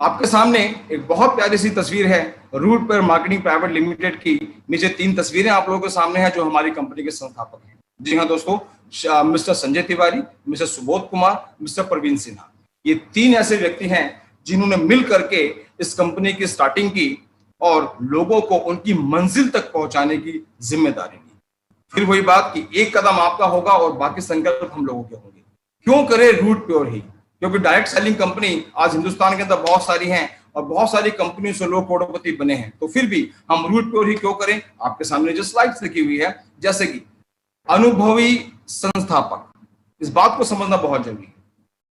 आपके सामने एक बहुत प्यारी सी तस्वीर है root pair marketing private limited की। नीचे 3 तस्वीरें आप लोगों के सामने हैं जो हमारी कंपनी के संस्थापक हैं। जी हाँ दोस्तों, mister Sanjay Tiwari, mister Subodh Kumar, mister Praveen Sinha, ये 3 ऐसे व्यक्ति हैं जिन्होंने मिल करके इस कंपनी की स्टार्टिंग की और लोगों को उनकी मंजिल तक पहुंचाने की जिम्मेदारी ली। फिर वही बात कि एक कदम आपका होगा और बाकी संकल्प हम लोगों के होंगे। क्यों करे रूट प्योर ही? क्योंकि डायरेक्ट सेलिंग कंपनी आज हिंदुस्तान के अंदर बहुत सारी हैं और बहुत सारी कंपनियों से लोग करोड़पति बने हैं, तो फिर भी हम रूट प्योर ही क्यों करें? आपके सामने जो स्लाइड्स लिखी हुई है, जैसे कि अनुभवी संस्थापक, इस बात को समझना बहुत जरूरी है।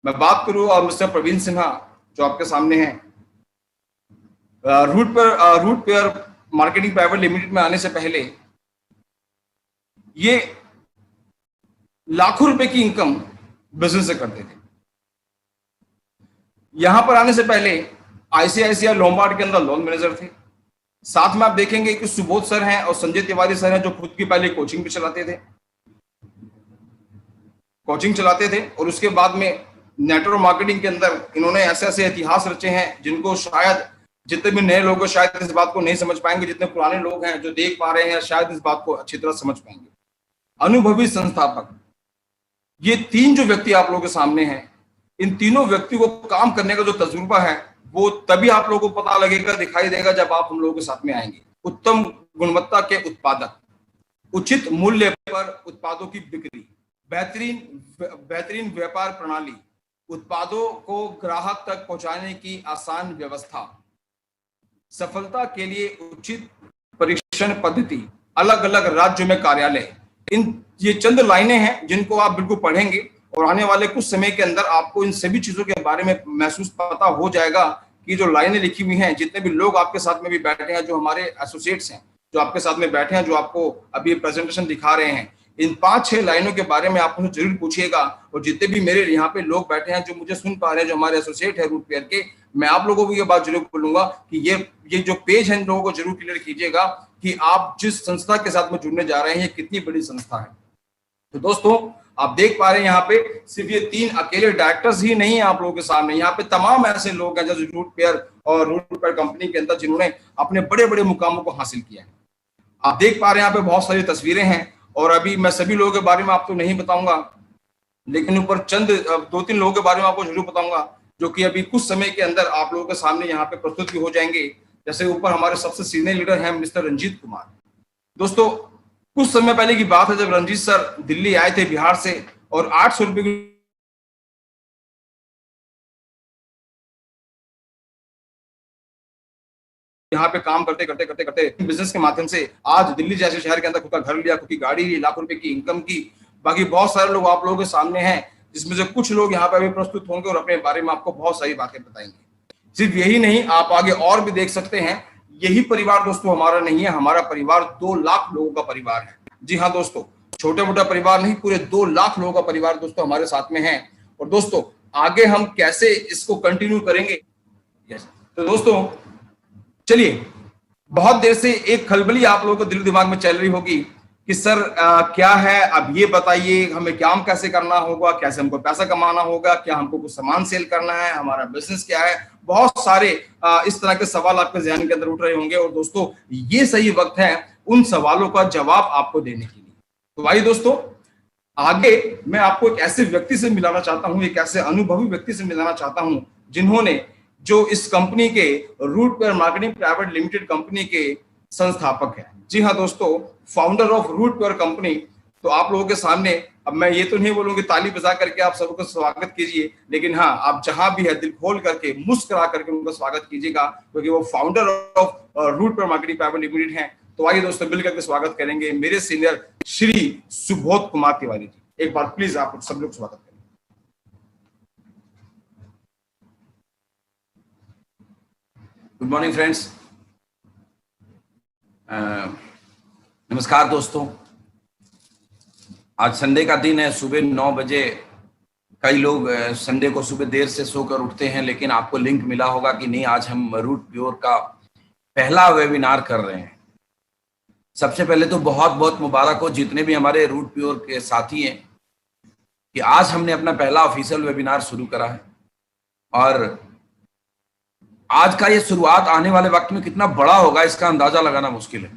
मैं बात करूं और मिस्टर प्रवीण सिन्हा जो आपके सामने हैं, root pair marketing private limited में आने से पहले ये लाखों रुपए की इनकम बिजनेस से करते थे। यहां पर आने से पहले आईसीआईसीआई लोम्बार्ड के अंदर लोन मैनेजर थे। साथ में आप देखेंगे कि सुबोध सर हैं और संजय तिवारी सर हैं जो खुद की पहले कोचिंग भी चलाते थे और उसके बाद में नेटवर्क मार्केटिंग के अंदर इन्होंने ऐसे ऐसे इतिहास रचे हैं जिनको शायद जितने भी नए लोग शायद इस बात को नहीं समझ पाएंगे, जितने पुराने लोग हैं जो देख पा रहे हैं शायद इस बात को अच्छी तरह समझ पाएंगे। अनुभवी संस्थापक, ये 3 जो व्यक्ति आप लोगों के सामने हैं, इन तीनों व्यक्ति को काम करने का जो तजुर्बा है वो तभी आप लोगों को पता लगेगा, दिखाई देगा जब आप हम लोगों के साथ में आएंगे। उत्तम गुणवत्ता के उत्पादक, उचित मूल्य पर उत्पादों की बिक्री, बेहतरीन व्यापार प्रणाली, उत्पादों को ग्राहक तक पहुंचाने की आसान व्यवस्था, सफलता के लिए उचित परीक्षण पद्धति, अलग अलग राज्यों में कार्यालय। ये चंद लाइनें हैं जिनको आप बिल्कुल पढ़ेंगे और आने वाले कुछ समय के अंदर आपको इन सभी चीजों के बारे में महसूस पता हो जाएगा कि जो लाइनें लिखी हुई हैं, जितने भी लोग आपके साथ में भी बैठे हैं, जो हमारे एसोसिएट्स हैं जो आपके साथ में बैठे हैं, जो आपको अभी प्रेजेंटेशन दिखा रहे हैं, इन 5-6 लाइनों के बारे में आप मुझे जरूर पूछिएगा। और जितने भी मेरे यहाँ पे लोग बैठे हैं जो मुझे सुन पा रहे हैं, जो हमारे एसोसिएट है रूट पेयर के, मैं आप लोगों को ये बात जरूर बोलूंगा कि ये जो पेज है इन लोगों को जरूर क्लियर कीजिएगा कि आप जिस संस्था के साथ में जुड़ने जा रहे हैं ये कितनी बड़ी संस्था है। तो दोस्तों आप देख पा रहे हैं यहाँ पे सिर्फ ये 3 अकेले डायरेक्टर्स ही नहीं है आप लोगों के सामने, यहाँ पे तमाम ऐसे लोग हैं जैसे रूट पेयर कंपनी के अंदर जिन्होंने अपने बड़े बड़े मुकामों को हासिल किया है। आप देख पा रहे हैं यहाँ पे बहुत सारी तस्वीरें हैं और अभी मैं सभी लोगों के बारे में आपको नहीं बताऊंगा, लेकिन ऊपर चंद 2-3 लोगों के बारे में आपको जरूर बताऊंगा जो कि अभी कुछ समय के अंदर आप लोगों के सामने यहाँ पे प्रस्तुत भी हो जाएंगे। जैसे ऊपर हमारे सबसे सीनियर लीडर हैं मिस्टर रंजीत कुमार। दोस्तों कुछ समय पहले की बात है जब रंजीत सर दिल्ली आए थे बिहार से और 800 रुपए की यहाँ पे काम करते बिजनेस के माध्यम से आज दिल्ली जैसे शहर के अंदर खुद का घर लिया, खुद की गाड़ी ली, लाखों रुपए की इनकम की। बाकी बहुत सारे लोग आप लोगों के सामने हैं जिसमें से कुछ लोग यहाँ पे अभी प्रस्तुत होंगे और अपने बारे में आपको बहुत सारी बातें बताएंगे। सिर्फ यही नहीं, आप आगे और भी देख सकते हैं। यही परिवार दोस्तों हमारा नहीं है, हमारा परिवार 2 लाख लोगों का परिवार है। जी हाँ दोस्तों, छोटा मोटा परिवार नहीं, पूरे 2 लाख लोगों का परिवार दोस्तों हमारे साथ में है। और दोस्तों आगे हम कैसे इसको कंटिन्यू करेंगे, तो दोस्तों चलिए, बहुत देर से एक खलबली आप लोगों को दिल दिमाग में चल रही होगी कि सर क्या है, अब ये बताइए हमें काम कैसे करना होगा, कैसे हमको पैसा कमाना होगा, क्या हमको कुछ सामान सेल करना है, हमारा बिजनेस क्या है। बहुत सारे इस तरह के सवाल आपके ध्यान के अंदर उठ रहे होंगे और दोस्तों ये सही वक्त है उन सवालों का जवाब आपको देने के लिए। तो आइए दोस्तों, आगे मैं आपको एक ऐसे व्यक्ति से मिलाना चाहता हूं, एक ऐसे अनुभवी व्यक्ति से मिलाना चाहता हूं जिन्होंने जो इस कंपनी के root pair marketing private limited company के संस्थापक हैं। जी हाँ दोस्तों, founder of root pair company. तो आप लोगों के सामने अब मैं ये तो नहीं बोलूंगी ताली बजा करके आप सबका स्वागत कीजिए, लेकिन हाँ आप जहां भी है दिल खोल करके मुस्कुरा करके उनका स्वागत कीजिएगा क्योंकि वो founder of root pair marketing private limited हैं। तो आइए दोस्तों मिलकर के स्वागत करेंगे मेरे सीनियर श्री सुबोध कुमार तिवारी जी। एक बार प्लीज आप सब लोग स्वागत करें। गुड मॉर्निंग फ्रेंड्स, नमस्कार दोस्तों। आज संडे का दिन है, सुबह 9 बजे। कई लोग संडे को सुबह देर से सोकर उठते हैं, लेकिन आपको लिंक मिला होगा कि नहीं, आज हम रूट प्योर का पहला वेबिनार कर रहे हैं। सबसे पहले तो बहुत बहुत मुबारक हो जितने भी हमारे रूट प्योर के साथी हैं कि आज हमने अपना पहला ऑफिशियल वेबिनार शुरू करा है। और आज का ये शुरुआत आने वाले वक्त में कितना बड़ा होगा इसका अंदाजा लगाना मुश्किल है।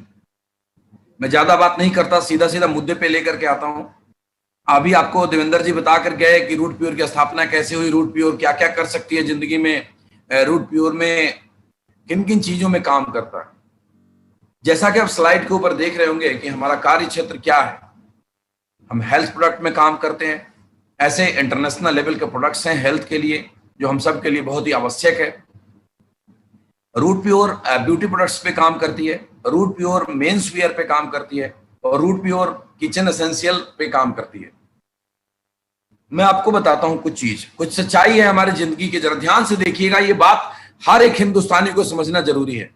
मैं ज्यादा बात नहीं करता, सीधा सीधा मुद्दे पे लेकर के आता हूं। अभी आपको देवेंद्र जी बता कर गए कि रूट प्योर की स्थापना कैसे हुई, रूट प्योर क्या क्या कर सकती है जिंदगी में, रूट प्योर में किन किन चीजों में काम करता है। जैसा कि आप स्लाइड के ऊपर देख रहे होंगे कि हमारा कार्य क्षेत्र क्या है। हम हेल्थ प्रोडक्ट में काम करते हैं। ऐसे इंटरनेशनल लेवल के प्रोडक्ट्स हैं हेल्थ के लिए जो हम सब के लिए बहुत ही आवश्यक है। रूट प्योर ब्यूटी प्रोडक्ट्स पे काम करती है, रूट प्योर मेंस वियर पे काम करती है और रूट प्योर किचन एसेंशियल पे काम करती है। मैं आपको बताता हूं कुछ सच्चाई है हमारी जिंदगी की, जरा ध्यान से देखिएगा। ये बात हर एक हिंदुस्तानी को समझना जरूरी है।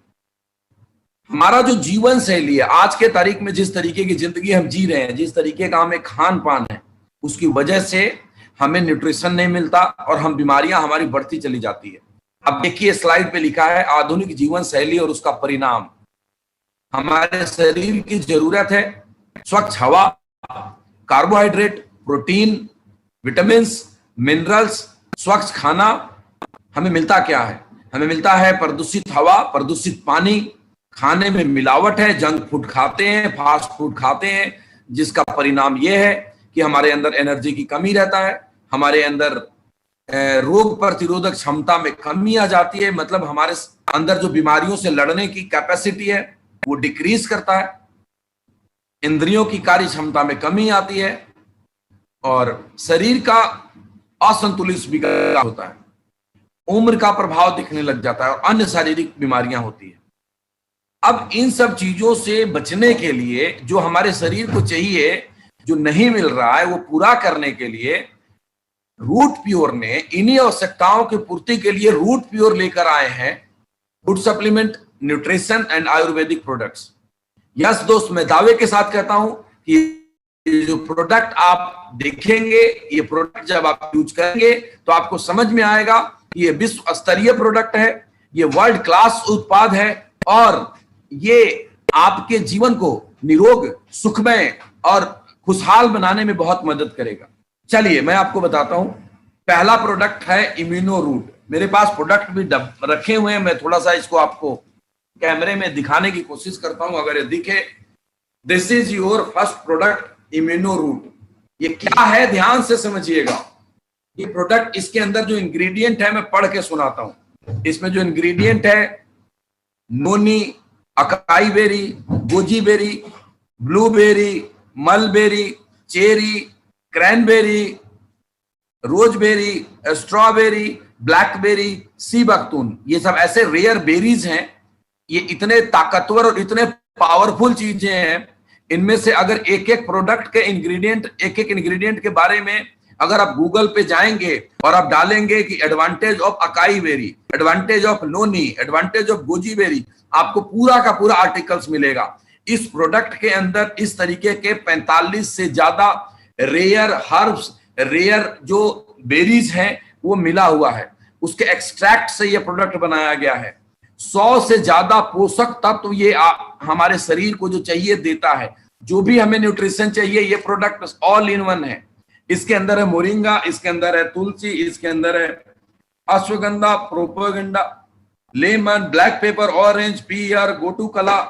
हमारा जो जीवन शैली है आज के तारीख में, जिस तरीके की जिंदगी हम जी रहे हैं, जिस तरीके का हमें खान पान है, उसकी वजह से हमें न्यूट्रिशन नहीं मिलता और हम बीमारियां हमारी बढ़ती चली जाती है। अब देखिए स्लाइड पे लिखा है आधुनिक जीवन शैली और उसका परिणाम। हमारे शरीर की जरूरत है स्वच्छ हवा, कार्बोहाइड्रेट, प्रोटीन, विटामिन्स, मिनरल्स, स्वच्छ खाना। हमें मिलता क्या है? हमें मिलता है प्रदूषित हवा, प्रदूषित पानी, खाने में मिलावट है, जंक फूड खाते हैं, फास्ट फूड खाते हैं, जिसका परिणाम यह है कि हमारे अंदर एनर्जी की कमी रहता है, हमारे अंदर रोग प्रतिरोधक क्षमता में कमी आ जाती है। मतलब हमारे अंदर जो बीमारियों से लड़ने की कैपेसिटी है वो डिक्रीज करता है, इंद्रियों की कार्य क्षमता में कमी आती है और शरीर का असंतुलित विकास होता है, उम्र का प्रभाव दिखने लग जाता है और अन्य शारीरिक बीमारियां होती है। अब इन सब चीजों से बचने के लिए जो हमारे शरीर को चाहिए, जो नहीं मिल रहा है, वो पूरा करने के लिए रूट प्योर ने इन्हीं आवश्यकताओं की पूर्ति के लिए रूट प्योर लेकर आए हैं food supplement, nutrition and Ayurvedic products. Yes दोस्त, मैं दावे के साथ कहता हूं कि ये जो प्रोडक्ट आप देखेंगे, ये प्रोडक्ट जब आप यूज करेंगे तो आपको समझ में आएगा कि ये विश्व स्तरीय प्रोडक्ट है, ये वर्ल्ड क्लास उत्पाद है और ये आपके जीवन को निरोग, सुखमय और खुशहाल बनाने में बहुत मदद करेगा। चलिए मैं आपको बताता हूं। पहला प्रोडक्ट है इम्यूनो रूट। मेरे पास प्रोडक्ट भी रखे हुए हैं, मैं थोड़ा सा इसको आपको कैमरे में दिखाने की कोशिश करता हूं, अगर ये दिखे। This is your first product immuno root. ये क्या है ध्यान से समझिएगा। ये प्रोडक्ट, इसके अंदर जो इंग्रेडिएंट है मैं पढ़ के सुनाता हूं। इसमें जो इंग्रेडिएंट है noni, acai berry, goji berry, blueberry, mulberry, cherry, cranberry, roseberry, strawberry, blackberry, sea buckthorn, ये सब ऐसे रेयर बेरीज हैं। ये इतने ताकतवर और इतने पावरफुल चीजें हैं। इनमें से अगर एक एक प्रोडक्ट के इंग्रेडिएंट, एक एक इंग्रेडिएंट के बारे में अगर आप गूगल पे जाएंगे और आप डालेंगे कि advantage of acai berry, advantage of noni, advantage of goji berry, आपको पूरा का पूरा आर्टिकल्स मिलेगा। इस प्रोडक्ट के अंदर इस तरीके के 45 से ज्यादा रेयर हर्ब्स, रेयर जो बेरीज हैं वो मिला हुआ है। उसके एक्सट्रैक्ट से ये प्रोडक्ट बनाया गया है। 100 से ज्यादा पोषक तत्व ये हमारे शरीर को जो चाहिए देता है। जो भी हमें न्यूट्रिशन चाहिए ये प्रोडक्ट ऑल इन वन है। इसके अंदर है मोरिंगा, इसके अंदर है तुलसी, इसके अंदर है ashwagandha, propaganda, lemon, black pepper, orange, peer, gotu कला,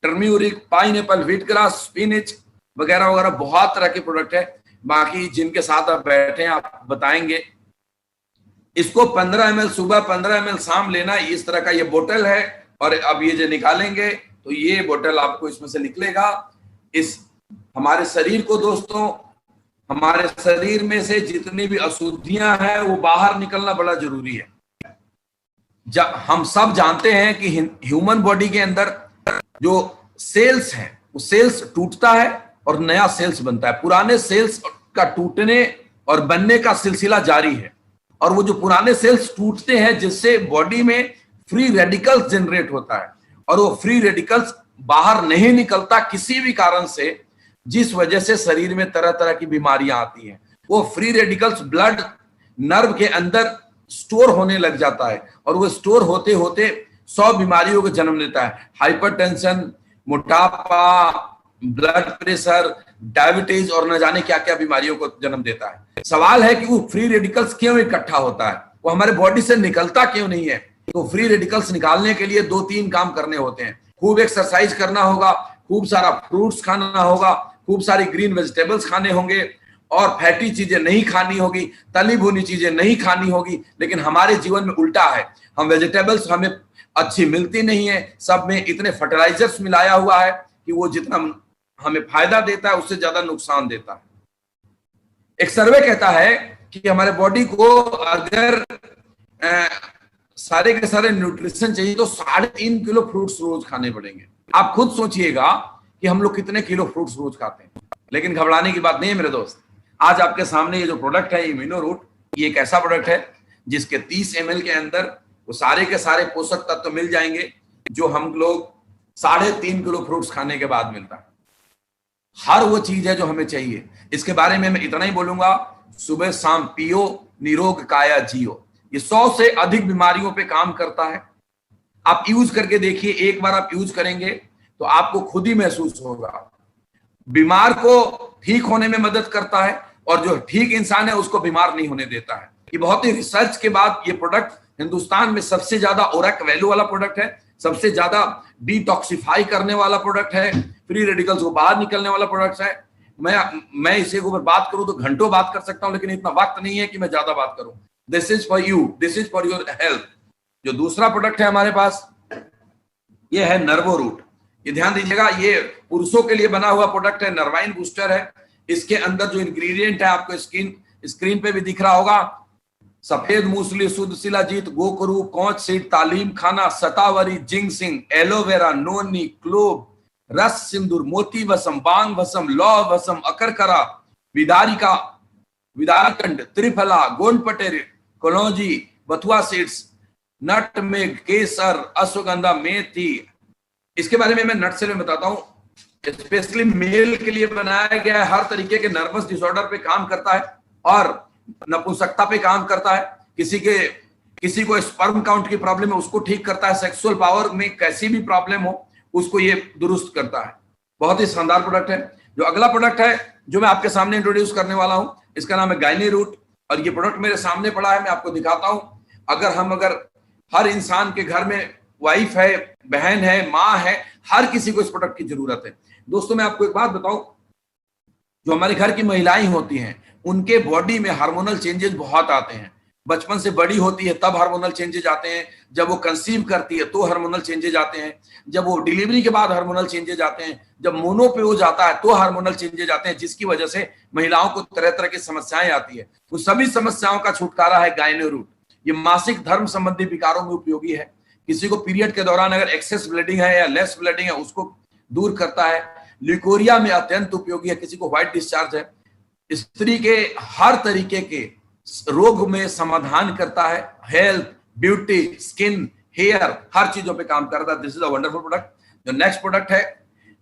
टर्म्यूरिक, पाइनएप्पल, व्हीट ग्रास, स्पिनिच वगैरह वगैरह बहुत तरह के प्रोडक्ट है। बाकी जिनके साथ आप बैठे हैं आप बताएंगे। इसको 15 ml सुबह, 15 ml शाम लेना। इस तरह का ये बोतल है और अब ये जो निकालेंगे तो ये बोतल आपको इसमें से निकलेगा। इस हमारे शरीर को दोस्तों, हमारे शरीर में से जितनी भी अशुद्धियां हैं वो बाहर निकलना बड़ा जरूरी है। जब हम सब जानते हैं कि ह्यूमन बॉडी के अंदर जो सेल्स हैं वो सेल्स टूटता है और नया सेल्स बनता है। पुराने सेल्स का टूटने और बनने का सिलसिला जारी है और वो जो पुराने सेल्स टूटते हैं जिससे बॉडी में फ्री रेडिकल्स जनरेट होता है और वो फ्री रेडिकल्स बाहर नहीं निकलता किसी भी कारण से, जिस वजह से शरीर में तरह तरह की बीमारियां आती हैं। वो फ्री रेडिकल्स ब्लड नर्व के अंदर स्टोर होने लग जाता है और वो स्टोर होते होते 100 बीमारियों को जन्म देता है। हाइपरटेंशन, मोटापा, ब्लड प्रेशर, डायबिटीज और न जाने क्या क्या बीमारियों को जन्म देता है। सवाल है कि वो फ्री रेडिकल्स क्यों इकट्ठा होता है, वो हमारे बॉडी से निकलता क्यों नहीं है? तो फ्री रेडिकल्स निकालने के लिए 2-3 काम करने होते हैं। खूब एक्सरसाइज करना होगा, खूब सारा फ्रूट्स खाना होगा, खूब सारी ग्रीन वेजिटेबल्स खाने होंगे, और फैटी चीजें नहीं खानी होगी, तली भुनी चीजें नहीं खानी होगी। लेकिन हमारे जीवन में उल्टा है, हम वेजिटेबल्स हमें अच्छी मिलती नहीं है, सब में इतने फर्टिलाइजर्स मिलाया हुआ है कि वो जितना हमें फायदा देता है उससे ज्यादा नुकसान देता है। एक सर्वे कहता है कि हमारे बॉडी को अगर सारे के सारे न्यूट्रिशन चाहिए तो 3.5 किलो फ्रूट्स रोज खाने पड़ेंगे। आप खुद सोचिएगा कि हम लोग कितने किलो फ्रूट्स रोज खाते हैं। लेकिन घबराने की बात नहीं है मेरे दोस्त। आज आपके सामने ये जो प्रोडक्ट है इम्यूनो रूट, ये एक ऐसा प्रोडक्ट है जिसके 30 ml के अंदर वो सारे के सारे पोषक तत्व मिल जाएंगे जो हम लोग 3.5 किलो फ्रूट्स खाने के बाद मिलता है। हर वो चीज है जो हमें चाहिए। इसके बारे में मैं इतना ही बोलूंगा, सुबह शाम पियो, निरोग काया जियो। ये 100 से अधिक बीमारियों पे काम करता है। आप यूज करके देखिए, एक बार आप यूज करेंगे तो आपको खुद ही महसूस होगा। बीमार को ठीक होने में मदद करता है और जो ठीक इंसान है उसको बीमार नहीं होने देता है। ये बहुत ही रिसर्च के बाद ये प्रोडक्ट हिंदुस्तान में सबसे ज्यादा ओरक वैल्यू वाला प्रोडक्ट है, सबसे ज्यादा डिटॉक्सिफाई करने वाला प्रोडक्ट है, फ्री रेडिकल्स को बाहर निकलने वाला प्रोडक्ट है। मैं इसे ऊपर बात करूं तो घंटों बात कर सकता हूं, लेकिन इतना वक्त नहीं है कि मैं ज्यादा बात करूं। This is for you, this is for your health. जो दूसरा प्रोडक्ट है हमारे पास, ये है नर्वो रूट। ये ध्यान दीजिएगा, ये पुरुषों के लिए बना हुआ प्रोडक्ट है, नर्वाइन बूस्टर है। इसके अंदर जो इंग्रेडिएंट है आपको स्क्रीन पे भी दिख रहा होगा। सफेद मूसली, शुद्ध शिलाजीत, गोकरू, कौच सीड, तालीम खाना, सतावरी, जिंगसिंग, एलोवेरा, नोनी, क्लोव, रस सिंदूर, मोती वसम, बांग वसम, लौह वसम, अकरकरा, विदारिका, विदारकंड, त्रिफला, गोंड पटेरी, कलौजी, बथुआ सीड्स, नटमेग, केसर, अश्वगंधा, मेथी। इसके बारे में मैं नट से बताता हूं। स्पेशली मेल के लिए बनाया गया है, हर तरीके के नर्वस डिसऑर्डर पे काम करता है और नपुंसकता पे काम करता है। किसी को स्पर्म काउंट की प्रॉब्लम है उसको ठीक करता है, सेक्सुअल पावर में कैसी भी प्रॉब्लम हो उसको ये दुरुस्त करता है। बहुत ही शानदार प्रोडक्ट है। जो अगला प्रोडक्ट है जो मैं आपके सामने इंट्रोड्यूस करने वाला हूं, इसका नाम है गायनी रूट, और ये प्रोडक्ट मेरे सामने पड़ा है, मैं आपको दिखाता हूं। अगर हर इंसान के घर में वाइफ है, बहन है, माँ है, हर किसी को इस प्रोडक्ट की जरूरत है। दोस्तों मैं आपको एक बात बताऊं, जो हमारे घर की महिलाएं होती हैं उनके बॉडी में हार्मोनल चेंजेस बहुत आते हैं। बचपन से बड़ी होती है तब हार्मोनल चेंजेस आते हैं, जब वो कंसीव करती है तो हार्मोनल चेंजेस आते हैं, जब वो डिलीवरी के बाद हार्मोनल चेंजेस आते हैं, जब मोनोपोज आता है तो हार्मोनल चेंजेस आते हैं, जिसकी वजह से महिलाओं को तरह तरह की समस्याएं आती है। उन सभी समस्याओं का छुटकारा है गायनी रूट। ये मासिक धर्म संबंधी विकारों में उपयोगी है। किसी को पीरियड के दौरान अगर एक्सेस ब्लीडिंग है या लेस ब्लीडिंग है उसको दूर करता है। ल्यूकोरिया में अत्यंत उपयोगी है। किसी को व्हाइट डिस्चार्ज है, स्त्री के हर तरीके के रोग में समाधान करता है। हेल्थ, ब्यूटी, स्किन, हेयर, हर चीजों पे काम करता है। This is a wonderful product. जो नेक्स्ट प्रोडक्ट है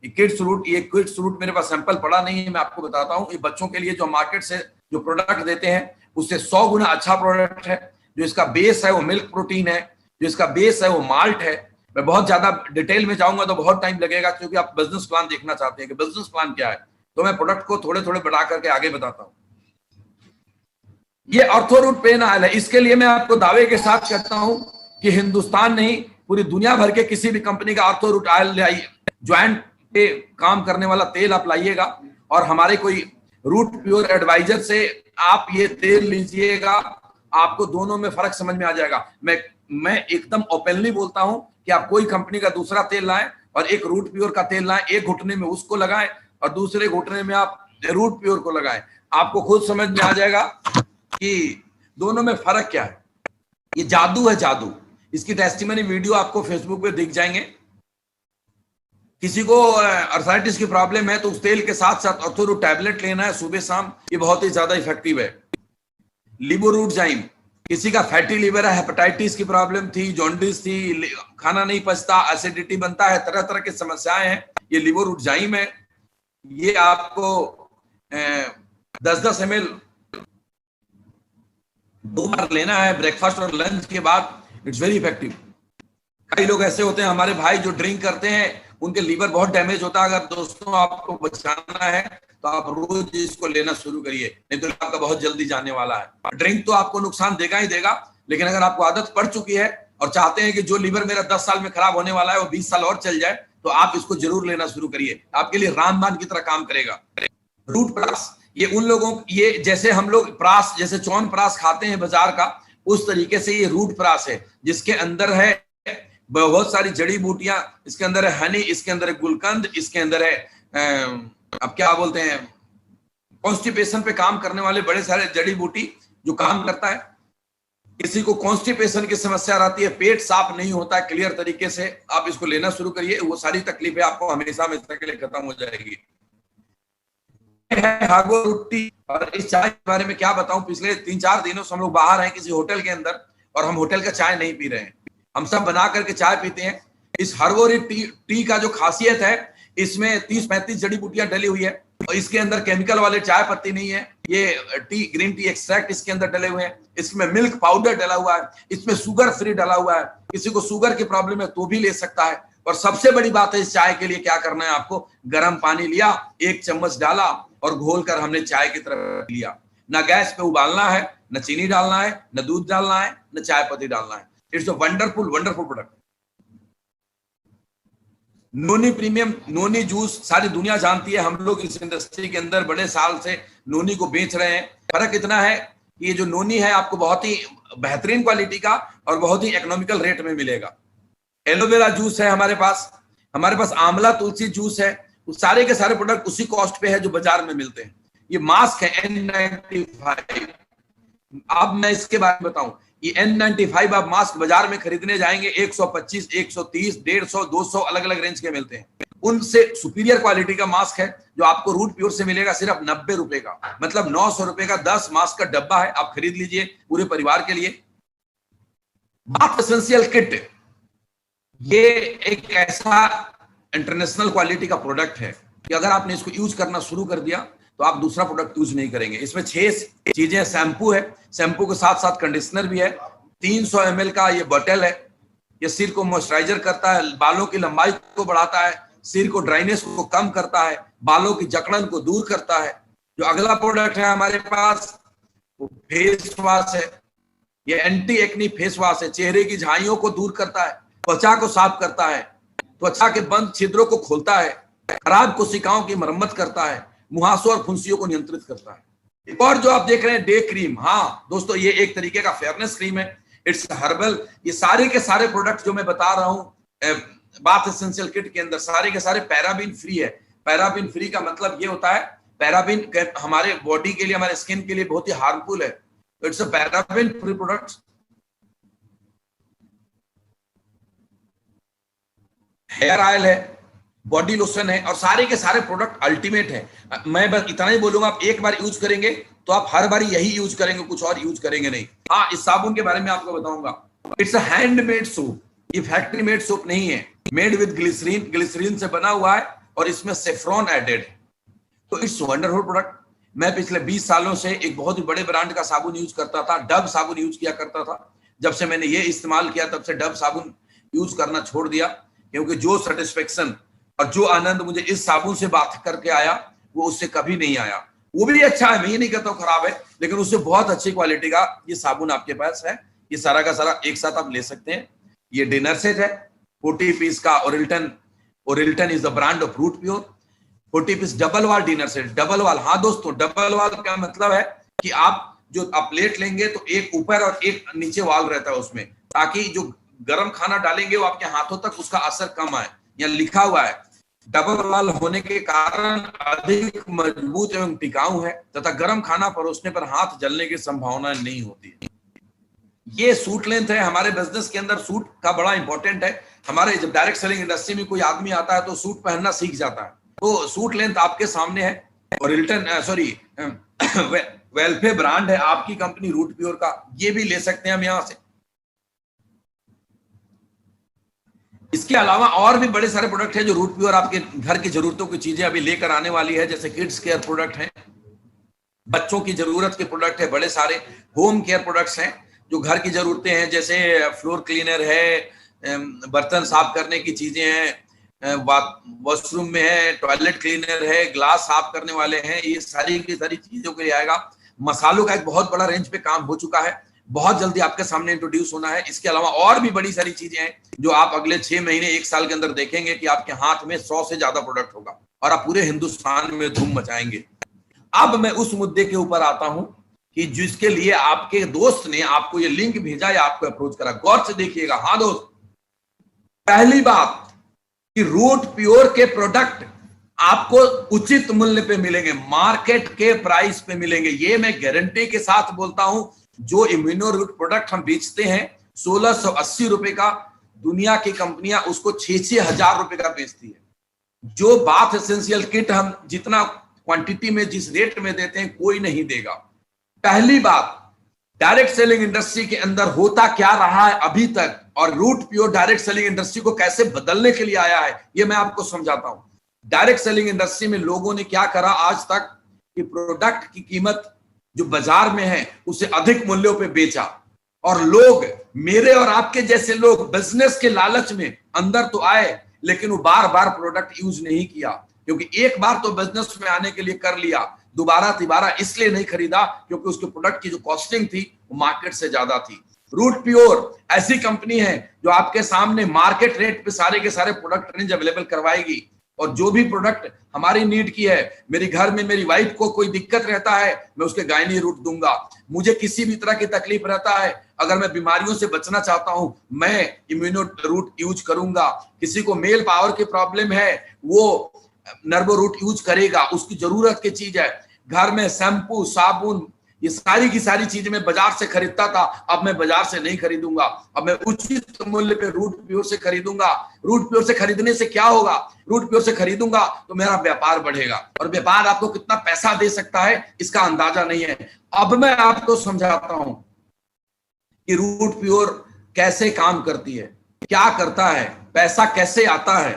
किड्स रूट। ये किड्स रूट मेरे पास सैंपल पड़ा नहीं है, मैं आपको बताता हूँ। ये बच्चों के लिए जो मार्केट से जो प्रोडक्ट देते हैं उससे 100 गुना अच्छा प्रोडक्ट है। जो इसका बेस है वो मिल्क प्रोटीन है, जो इसका बेस है वो माल्ट है। मैं बहुत ज्यादा डिटेल में जाऊंगा तो बहुत टाइम लगेगा, क्योंकि आप बिजनेस प्लान देखना चाहते हैं कि बिजनेस प्लान क्या है, तो मैं प्रोडक्ट को थोड़े थोड़े बढ़ा करके आगे बताता हूं। ये ऑर्थोरूट पेन ऑयल है। इसके लिए मैं आपको दावे के साथ कहता हूं कि हिंदुस्तान नहीं पूरी दुनिया भर के किसी भी कंपनी का ऑर्थोरूट ऑयल ले आइए, ज्वाइंट पे काम करने वाला तेल आप लाइएगा और हमारे कोई रूट प्योर एडवाइजर से आप ये तेल लीजिएगा, आपको दोनों में फर्क समझ में आ जाएगा। मैं एकदम ओपनली बोलता हूं कि आप कोई कंपनी का दूसरा तेल लाएं और एक रूट प्योर का तेल लाएं, एक घुटने में उसको लगाएं और दूसरे घुटने में आप रूट प्योर को लगाएं, आपको खुद समझ में आ जाएगा कि दोनों में फर्क क्या है। ये जादू है, जादू। इसकी टेस्टिमनी वीडियो आपको फेसबुक पे दिख जाएंगे। किसी को अर्थराइटिस की प्रॉब्लम है तो उस तेल के साथ साथ ऑर्थोरूट टैबलेट लेना है सुबह शाम, ये बहुत ही ज्यादा इफेक्टिव है। लिबोरूटजाइम, किसी का फैटी लीवर है, हेपेटाइटिस की प्रॉब्लम थी, जॉन्डिस थी, खाना नहीं पचता, एसिडिटी बनता है, तरह तरह की समस्याएं हैं, ये लिबोरूटजाइम है। ये आपको 10-10 ml 2 बार लेना है, ब्रेकफास्ट और लंच के बाद। It's very effective. कई लोग ऐसे होते हैं हमारे भाई जो ड्रिंक करते हैं, उनके लीवर बहुत डैमेज होता है। अगर दोस्तों आपको बचाना है तो आप रोज इसको लेना शुरू करिए, नहीं तो आपका बहुत जल्दी जाने वाला है। ड्रिंक तो आपको नुकसान देगा ही देगा, लेकिन अगर आपको आदत पड़ चुकी है और चाहते हैं कि जो लीवर मेरा 10 साल में खराब होने वाला है वो 20 साल और चल जाए, तो आप इसको जरूर लेना शुरू करिए, आपके लिए रामबाण की तरह काम करेगा। रूट प्रास, ये उन लोगों, ये जैसे हम लोग प्रास, जैसे चौन प्रास खाते हैं बाजार का, उस तरीके से ये रूट प्रास है, जिसके अंदर है बहुत सारी जड़ी बूटियां, इसके अंदर है हनी, इसके अंदर है गुलकंद, इसके अंदर है अब क्या बोलते हैं, कॉन्स्टिपेशन पे काम करने वाले बड़े सारे जड़ी बूटी जो काम करता है। किसी को कॉन्स्टिपेशन की समस्या रहती है, पेट साफ नहीं होता है क्लियर तरीके से, आप इसको लेना शुरू करिए, वो सारी तकलीफें आपको हमेशा हमेशा के लिए खत्म हो जाएगी। है हागो रोटी, और इस चाय के बारे में क्या बताऊं, पिछले 3-4 दिनों से हम लोग बाहर हैं किसी होटल के अंदर, और हम होटल का चाय नहीं पी रहे हैं, हम सब बना करके चाय पीते हैं। इस हर्बोरी टी का जो खासियत है, इसमें 30-35 जड़ी बूटियां डली हुई है, और इसके अंदर केमिकल वाले चाय पत्ती नहीं है, ये टी, ग्रीन टी एक्सट्रैक्ट इसके अंदर डले हुए हैं, इसमें मिल्क पाउडर डला हुआ है, इसमें शुगर फ्री डला हुआ है, किसी को शुगर की प्रॉब्लम है तो भी ले सकता है। और सबसे बड़ी बात है, इस चाय के लिए क्या करना है आपको, गर्म पानी लिया, 1 चम्मच डाला और घोलकर हमने चाय की तरह लिया, ना गैस पे उबालना है, न चीनी डालना है, न दूध डालना है, न चाय पत्ती डालना है। It's a wonderful wonderful product. Noni premium, noni juice सारी दुनिया जानती है, हम लोग इस इंडस्ट्री के अंदर बड़े साल से नोनी को बेच रहे हैं। फर्क इतना है कि ये जो नोनी है आपको बहुत ही बेहतरीन क्वालिटी का और बहुत ही इकोनॉमिकल रेट में मिलेगा। एलोवेरा जूस है हमारे पास आंवला तुलसी जूस है, सारे के सारे प्रोडक्ट उसी कॉस्ट पे है जो बाजार में मिलते हैं। ये मास्क है N95, अब मैं इसके बारे में बताऊं, ये N95 आप मास्क बाजार में खरीदने जाएंगे 125, 130, 150, 200 अलग अलग रेंज के मिलते हैं। उनसे सुपीरियर क्वालिटी का मास्क है जो आपको रूट प्योर से मिलेगा सिर्फ 90 रुपए का, मतलब 900 रुपए का 10 मास्क का डब्बा है, आप खरीद लीजिए पूरे परिवार के लिए। बाथ एसेंशियल किट, ये एक ऐसा इंटरनेशनल क्वालिटी का प्रोडक्ट है कि अगर आपने इसको यूज करना शुरू कर दिया तो आप दूसरा प्रोडक्ट यूज नहीं करेंगे। इसमें 6 चीजें, शैम्पू है, शैम्पू के साथ साथ कंडीशनर भी है, 300 ml का ये बॉटल है, ये सिर को मॉइस्चराइजर करता है, बालों की लंबाई को बढ़ाता है, सिर को ड्राइनेस को कम करता है, बालों की जकड़न को दूर करता है। जो अगला प्रोडक्ट है हमारे पास वो फेस वॉश है, ये एंटी एक्नी फेस वॉश है, चेहरे की झाइयों को दूर करता है, त्वचा को साफ करता है, त्वचा के बंद छिद्रों को खोलता है, खराब कोशिकाओं की मरम्मत करता है, मुहासों और फुंसियों को नियंत्रित करता है। एक और जो आप देख रहे हैं डे क्रीम, हाँ दोस्तों ये एक तरीके का फेयरनेस क्रीम है, इट्स हर्बल। ये सारे के सारे प्रोडक्ट जो मैं बता रहा हूं बाथ एसेंशियल किट के अंदर सारे के सारे पैराबिन फ्री है। पैराबिन फ्री का मतलब ये होता है, पैराबिन हमारे बॉडी के लिए, हमारे स्किन के लिए बहुत ही हार्मफुल है, तो it's a paraben free product. Hair oil है, बॉडी लोशन है, और सारे के सारे प्रोडक्ट अल्टीमेट है। मैं बस इतना ही बोलूंगा, आप एक बार यूज करेंगे तो आप हर बार यही यूज करेंगे, कुछ और यूज करेंगे नहीं। हाँ, इस साबुन के बारे में आपको बताऊंगा, इट्स अ हैंडमेड सोप, ये फैक्ट्री मेड सोप नहीं है, मेड विद ग्लिसरीन, ग्लिसरीन से बना हुआ है और इसमें सेफ्रॉन एडेड है, तो इट्स वंडरफुल प्रोडक्ट। मैं पिछले 20 सालों से एक बहुत ही बड़े ब्रांड का साबुन यूज करता था, डव साबुन यूज किया करता था। जब से मैंने ये इस्तेमाल किया तब से डव साबुन यूज करना छोड़ दिया, क्योंकि जो सेटिस्फेक्शन और जो आनंद मुझे इस साबुन से बात करके आया वो उससे कभी नहीं आया। वो भी अच्छा है, मैं ये नहीं कहता हूँ खराब है, लेकिन उससे बहुत अच्छी क्वालिटी का ये साबुन आपके पास है। ये सारा का सारा एक साथ आप ले सकते हैं। ये डिनर सेट है 40 पीस का, Orilton is the brand of root pure. 40 piece double wall dinner set, double wall, हाँ दोस्तों डबल वाल का मतलब है कि आप जो आप प्लेट लेंगे तो एक ऊपर और एक नीचे वाल रहता है उसमें, ताकि जो गर्म खाना डालेंगे वो आपके हाथों तक उसका असर कम आए। यहाँ लिखा हुआ है डबल वाल होने के कारण अधिक मजबूत एवं टिकाऊ है तथा गर्म खाना परोसने पर हाथ जलने की संभावना नहीं होती। ये सूट लेंथ है, हमारे बिजनेस के अंदर सूट का बड़ा इंपॉर्टेंट है। हमारे जब डायरेक्ट सेलिंग इंडस्ट्री में कोई आदमी आता है तो सूट पहनना सीख जाता है, तो सूट लेंथ आपके सामने है। और वेलफे ब्रांड है आपकी कंपनी रूट प्योर का, ये भी ले सकते हैं हम यहां से। इसके अलावा और भी बड़े सारे प्रोडक्ट हैं जो रूट प्योर आपके घर की जरूरतों की चीजें अभी लेकर आने वाली है, जैसे किड्स केयर प्रोडक्ट हैं, बच्चों की जरूरत के प्रोडक्ट है, बड़े सारे होम केयर प्रोडक्ट्स हैं जो घर की जरूरतें हैं, जैसे फ्लोर क्लीनर है, बर्तन साफ करने की चीजें हैं, वॉशरूम में है, टॉयलेट क्लीनर है, ग्लास साफ करने वाले हैं, ये सारी की सारी चीजों के लिए आएगा। मसालों का एक बहुत बड़ा रेंज पे काम हो चुका है, बहुत जल्दी आपके सामने इंट्रोड्यूस होना है। इसके अलावा और भी बड़ी सारी चीजें हैं जो आप अगले 6 महीने 1 साल के अंदर देखेंगे कि आपके हाथ में 100 से ज्यादा प्रोडक्ट होगा और आप पूरे हिंदुस्तान में धूम मचाएंगे। अब मैं उस मुद्दे के ऊपर आता हूं कि जिसके लिए आपके दोस्त ने आपको ये लिंक भेजा या आपको अप्रोच करा। गौर से देखिएगा। हाँ दोस्त, पहली बात कि रूट प्योर के प्रोडक्ट आपको उचित मूल्य पे मिलेंगे, मार्केट के प्राइस पे मिलेंगे। ये मैं गारंटी के साथ बोलता हूं। जो इम्यूनो रूट प्रोडक्ट हम बेचते हैं 1680 रुपए का, दुनिया की कंपनियां उसको 6-6 हजार रुपए का बेचती है। जो बाथ एसेंशियल किट हम जितना क्वांटिटी में जिस रेट में देते हैं कोई नहीं देगा। पहली बात, डायरेक्ट सेलिंग इंडस्ट्री के अंदर होता क्या रहा है अभी तक और Root Pure direct selling industry को कैसे बदलने के लिए आया है, ये मैं आपको समझाता हूं। डायरेक्ट सेलिंग इंडस्ट्री में लोगों ने क्या करा आज तक कि प्रोडक्ट की कीमत जो बाजार में है उससे अधिक मूल्यों पे बेचा, और लोग, मेरे और आपके जैसे लोग बिजनेस के लालच में अंदर तो आए लेकिन वो बार बार प्रोडक्ट यूज नहीं किया, क्योंकि एक बार तो बिजनेस में आने के लिए कर लिया, दोबारा तिबारा इसलिए नहीं खरीदा क्योंकि उसके प्रोडक्ट की जो कॉस्टिंग थी वो मार्केट से ज्यादा थी। रूट प्योर ऐसी कंपनी है जो आपके सामने मार्केट रेट पे सारे के सारे प्रोडक्ट रेंज अवेलेबल करवाएगी, और जो भी प्रोडक्ट हमारी नीड की है, मेरे घर में मेरी वाइफ को कोई दिक्कत रहता है मैं उसके गायनी रूट दूंगा, मुझे किसी भी तरह की तकलीफ रहता है, अगर मैं बीमारियों से बचना चाहता हूं मैं इम्यूनो रूट यूज करूंगा, किसी को मेल पावर की प्रॉब्लम है वो नर्वो रूट यूज करेगा, उसकी जरूरत की चीज है। घर में शैम्पू, साबुन, ये सारी की सारी चीजें मैं बाजार से खरीदता था, अब मैं बाजार से नहीं खरीदूंगा, अब मैं उचित मूल्य पे रूट प्योर से खरीदूंगा। रूट प्योर से खरीदने से क्या होगा, रूट प्योर से खरीदूंगा तो मेरा व्यापार बढ़ेगा, और व्यापार आपको कितना पैसा दे सकता है इसका अंदाजा नहीं है। अब मैं आपको समझाता हूं कि रूट प्योर कैसे काम करती है, क्या करता है, पैसा कैसे आता है।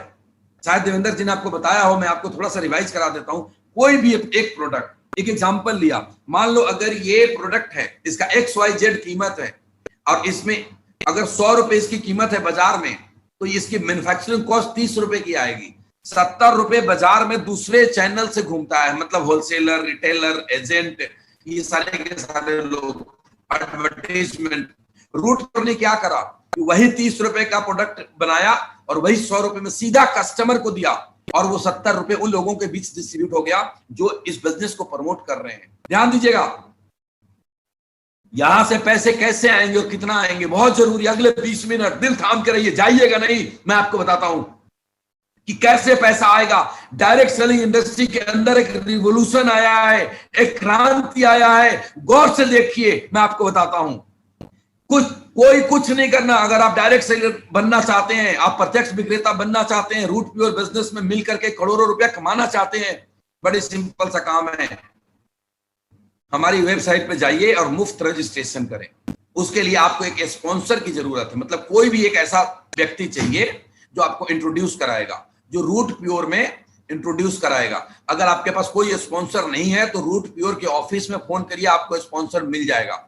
शायद देवेंद्र जी ने आपको बताया हो, मैं आपको थोड़ा सा रिवाइज करा देता हूं। कोई भी एक प्रोडक्ट, एक एग्जांपल लिया, मान लो अगर ये प्रोडक्ट है, इसका XYZ कीमत है, और इसमें अगर 100 रुपए इसकी कीमत है बाजार में, तो इसकी मैन्युफैक्चरिंग कॉस्ट 30 रुपए की आएगी। 70 रुपए बाजार में दूसरे चैनल से घूमता है, मतलब होलसेलर, रिटेलर, एजेंट, ये सारे के सारे लोग, एडवर्टाइजमेंट। रूट ने क्या करा कि वही 30 रुपए का प्रोडक्ट बनाया और वही 100 रुपए में सीधा कस्टमर को दिया, और वो 70 रुपए उन लोगों के बीच डिस्ट्रीब्यूट हो गया जो इस बिजनेस को प्रमोट कर रहे हैं। ध्यान दीजिएगा, यहां से पैसे कैसे आएंगे और कितना आएंगे बहुत जरूरी। अगले 20 मिनट दिल थाम के रहिए, जाइएगा नहीं, मैं आपको बताता हूं कि कैसे पैसा आएगा। डायरेक्ट सेलिंग इंडस्ट्री के अंदर एक रिवोल्यूशन आया है, एक क्रांति आया है। गौर से देखिए, मैं आपको बताता हूं। कोई कुछ नहीं करना। अगर आप डायरेक्ट सेलर बनना चाहते हैं, आप प्रत्यक्ष विक्रेता बनना चाहते हैं, रूट प्योर बिजनेस में मिल करके करोड़ों रुपया कमाना चाहते हैं, बड़े सिंपल सा काम है। हमारी वेबसाइट पे जाइए और मुफ्त रजिस्ट्रेशन करें। उसके लिए आपको एक स्पॉन्सर की जरूरत है, मतलब कोई भी एक ऐसा व्यक्ति चाहिए जो आपको इंट्रोड्यूस कराएगा, जो रूट प्योर में इंट्रोड्यूस कराएगा। अगर आपके पास कोई स्पॉन्सर नहीं है तो रूट प्योर के ऑफिस में फोन करिए, आपको स्पॉन्सर मिल जाएगा।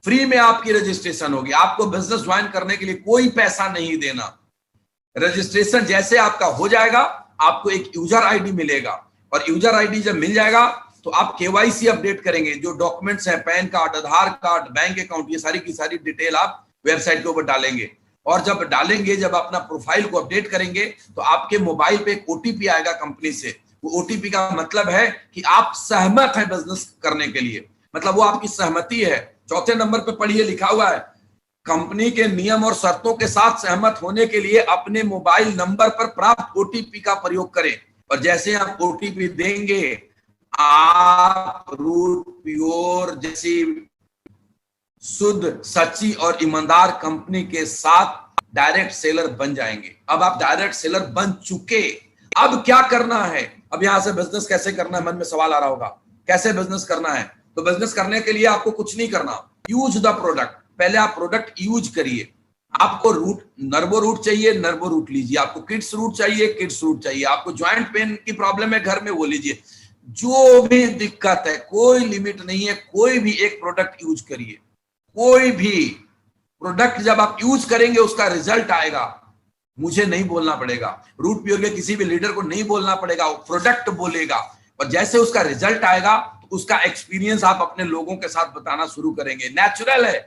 फ्री में आपकी रजिस्ट्रेशन होगी। आपको बिजनेस ज्वाइन करने के लिए कोई पैसा नहीं देना। रजिस्ट्रेशन जैसे आपका हो जाएगा, आपको एक यूजर आईडी मिलेगा, और यूजर आईडी जब मिल जाएगा तो आप केवाईसी अपडेट करेंगे। जो डॉक्यूमेंट्स हैं, पैन कार्ड, आधार कार्ड, बैंक अकाउंट, ये सारी की सारी डिटेल आप वेबसाइट के ऊपर डालेंगे, और जब डालेंगे, जब अपना प्रोफाइल को अपडेट करेंगे तो आपके मोबाइल पे एक ओटीपी आएगा कंपनी से। वो ओटीपी का मतलब है कि आप सहमत हैं बिजनेस करने के लिए, मतलब वो आपकी सहमति है। चौथे नंबर पे पढ़िए, लिखा हुआ है, कंपनी के नियम और शर्तों के साथ सहमत होने के लिए अपने मोबाइल नंबर पर प्राप्त ओटीपी का प्रयोग करें। और जैसे आप ओटीपी देंगे, आप रूट प्योर जैसी शुद्ध, सच्ची और ईमानदार कंपनी के साथ डायरेक्ट सेलर बन जाएंगे। अब आप डायरेक्ट सेलर बन चुके, अब क्या करना है? अब यहां से बिजनेस कैसे करना है, मन में सवाल आ रहा होगा, कैसे बिजनेस करना है? तो बिजनेस करने के लिए आपको कुछ नहीं करना, यूज द प्रोडक्ट। पहले आप प्रोडक्ट यूज करिए। आपको रूट, नर्वो रूट चाहिए, नर्वो रूट लीजिए। आपको किड्स रूट चाहिए, किड्स रूट चाहिए। आपको ज्वाइंट पेन की प्रॉब्लम है घर में, वो लीजिए। जो भी दिक्कत है, कोई लिमिट नहीं है, कोई भी एक प्रोडक्ट यूज करिए। कोई भी प्रोडक्ट जब आप यूज करेंगे उसका रिजल्ट आएगा, मुझे नहीं बोलना पड़ेगा, रूट प्योर के किसी भी लीडर को नहीं बोलना पड़ेगा, वो प्रोडक्ट बोलेगा। और जैसे उसका रिजल्ट आएगा तो उसका एक्सपीरियंस आप अपने लोगों के साथ बताना शुरू करेंगे। नेचुरल है,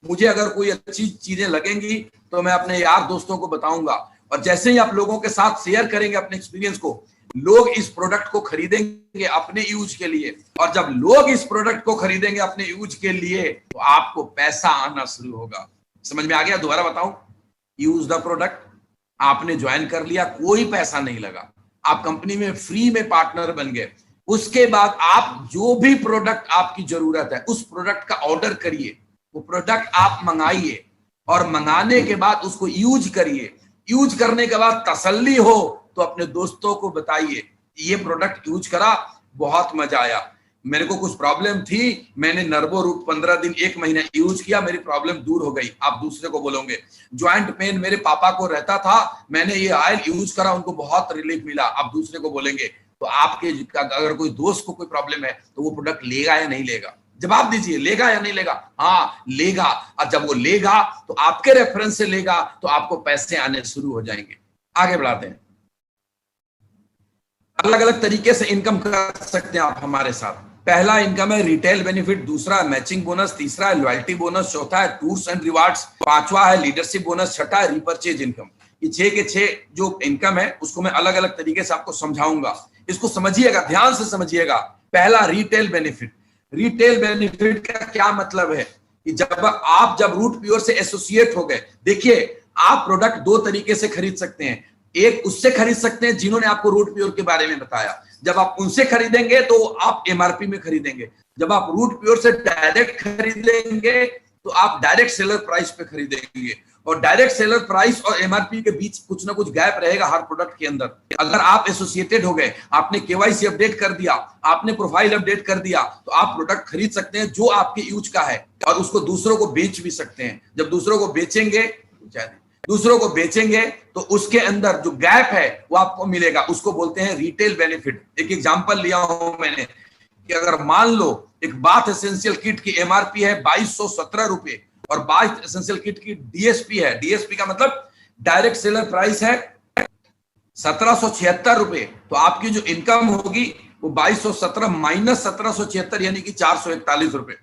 मुझे अगर कोई अच्छी चीजें लगेंगी तो मैं अपने यार दोस्तों को बताऊंगा, और जैसे ही आप लोगों के साथ शेयर करेंगे अपने एक्सपीरियंस को, लोग इस प्रोडक्ट को खरीदेंगे अपने यूज के लिए, और जब लोग इस प्रोडक्ट को खरीदेंगे अपने यूज के लिए तो आपको पैसा आना शुरू होगा। समझ में आ गया? दोबारा बताऊं, यूज द प्रोडक्ट, आपने ज्वाइन कर लिया, कोई पैसा नहीं लगा, आप कंपनी में फ्री में पार्टनर बन गए। उसके बाद आप जो भी प्रोडक्ट आपकी जरूरत है उस प्रोडक्ट का ऑर्डर करिए, वो प्रोडक्ट आप मंगाइए, और मंगाने के बाद उसको यूज करिए। यूज करने के बाद तसल्ली हो तो अपने दोस्तों को बताइए, ये प्रोडक्ट यूज करा, बहुत मजा आया, मेरे को कुछ प्रॉब्लम थी, मैंने नर्वो रूट 15 दिन 1 महीना यूज किया, मेरी प्रॉब्लम दूर हो गई। आप दूसरे को बोलोगे, ज्वाइंट पेन मेरे पापा को रहता था, मैंने ये ऑयल यूज करा, उनको बहुत रिलीफ मिला, आप दूसरे को बोलेंगे। तो आपके अगर कोई दोस्त को कोई प्रॉब्लम है तो वो प्रोडक्ट लेगा या नहीं लेगा? जवाब दीजिए, लेगा या नहीं लेगा? हाँ लेगा। और जब वो लेगा तो आपके रेफरेंस से लेगा, तो आपको पैसे आने शुरू हो जाएंगे। आगे बढ़ाते हैं। अलग अलग तरीके से इनकम कर सकते हैं आप हमारे साथ। पहला इनकम है रिटेल बेनिफिट, दूसरा है मैचिंग बोनस, तीसरा है लॉयल्टी बोनस, चौथा है टूर्स एंड रिवार्ड्स, पांचवा है लीडरशिप बोनस, छठा है रिपर्चेज इनकम। ये 6 के 6 जो इनकम है उसको मैं अलग अलग तरीके से आपको समझाऊंगा, इसको समझिएगा, ध्यान से समझिएगा। पहला रिटेल बेनिफिट। रिटेल बेनिफिट का क्या मतलब है कि जब रूट प्योर से एसोसिएट हो गए, देखिए आप प्रोडक्ट 2 तरीके से खरीद सकते हैं। एक उससे खरीद सकते हैं जिन्होंने आपको रूट प्योर के बारे में बताया, जब आप उनसे खरीदेंगे तो आप एमआरपी में खरीदेंगे। जब आप रूट प्योर से डायरेक्ट खरीदेंगे तो आप डायरेक्ट सेलर प्राइस पे खरीदेंगे, और डायरेक्ट सेलर प्राइस और एमआरपी के बीच कुछ ना कुछ गैप रहेगा हर प्रोडक्ट के अंदर। अगर आप एसोसिएटेड हो गए, आपने केवाईसी अपडेट कर दिया, आपने प्रोफाइल अपडेट कर दिया, तो आप प्रोडक्ट खरीद सकते हैं जो आपके यूज का है, और उसको दूसरों को बेच भी सकते हैं। जब दूसरों को बेचेंगे तो उसके अंदर जो गैप है वो आपको मिलेगा, उसको बोलते हैं रिटेल बेनिफिट। एक एग्जांपल लिया हूं मैंने कि अगर मान लो एक बाथ एसेंशियल किट की एमआरपी है 2217 रुपए, और बाथ एसेंशियल किट की डीएसपी है, डीएसपी का मतलब डायरेक्ट सेलर प्राइस है 1776 रुपए, तो आपकी जो इनकम होगी वो 2217 माइनस 1776 यानी कि 441 रुपए।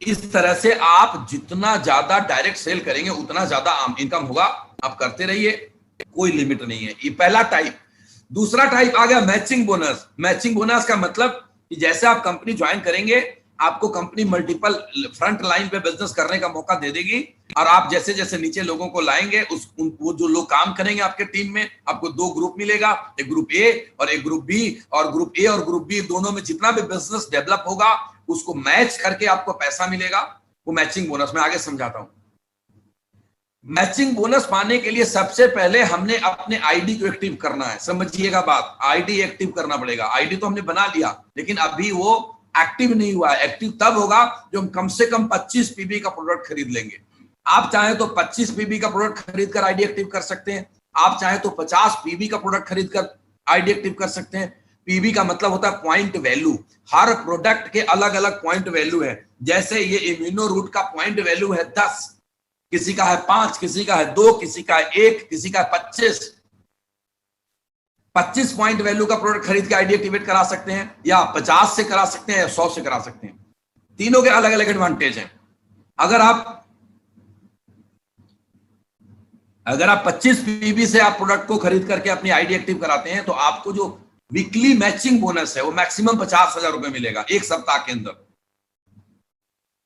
इस तरह से आप जितना ज्यादा डायरेक्ट सेल करेंगे उतना ज्यादा इनकम होगा। आप करते रहिए, कोई लिमिट नहीं है। ये पहला टाइप। दूसरा टाइप आ गया मैचिंग बोनस। मैचिंग बोनस का मतलब कि जैसे आप कंपनी ज्वाइन करेंगे, आपको कंपनी मल्टीपल फ्रंट लाइन पे बिजनेस करने का मौका दे देगी, और आप जैसे जैसे नीचे लोगों को लाएंगे वो जो लोग काम करेंगे आपके टीम में, आपको 2 ग्रुप मिलेगा, एक ग्रुप ए और एक ग्रुप बी, और ग्रुप ए और ग्रुप बी दोनों में जितना भी बिजनेस डेवलप होगा उसको मैच करके आपको पैसा मिलेगा, वो मैचिंग बोनस। मैं आगे समझाता हूं। मैचिंग बोनस पाने के लिए सबसे पहले हमने अपने आईडी को एक्टिव करना है। समझिएगा बात, आईडी एक्टिव करना पड़ेगा। आईडी तो हमने बना लिया लेकिन अभी वो एक्टिव नहीं हुआ है। एक्टिव तब होगा जो हम कम से कम 25 पीबी का प्रोडक्ट खरीद लेंगे। आप चाहे तो 25 पीबी का प्रोडक्ट खरीद कर आईडी एक्टिव कर सकते हैं, आप चाहे तो 50 पीबी का प्रोडक्ट खरीद कर आईडी एक्टिव कर सकते हैं। पीबी का मतलब होता है पॉइंट वैल्यू। हर प्रोडक्ट के अलग अलग पॉइंट वैल्यू है। जैसे ये इम्यूनो रूट का पॉइंट वैल्यू है 10, किसी का है 5, किसी का है 2, किसी का है 1, किसी का है 25। 25 पॉइंट वैल्यू का प्रोडक्ट खरीद के आईडी एक्टिवेट करा सकते हैं, या 50 से करा सकते हैं, या 100 से करा सकते हैं। तीनों के अलग अलग एडवांटेज हैं। अगर आप 25 पीबी से आप प्रोडक्ट को खरीद करके अपनी आईडी एक्टिव कराते हैं तो आपको जो वीकली मैचिंग बोनस है वो मैक्सिमम 50,000 रुपए मिलेगा एक सप्ताह के अंदर।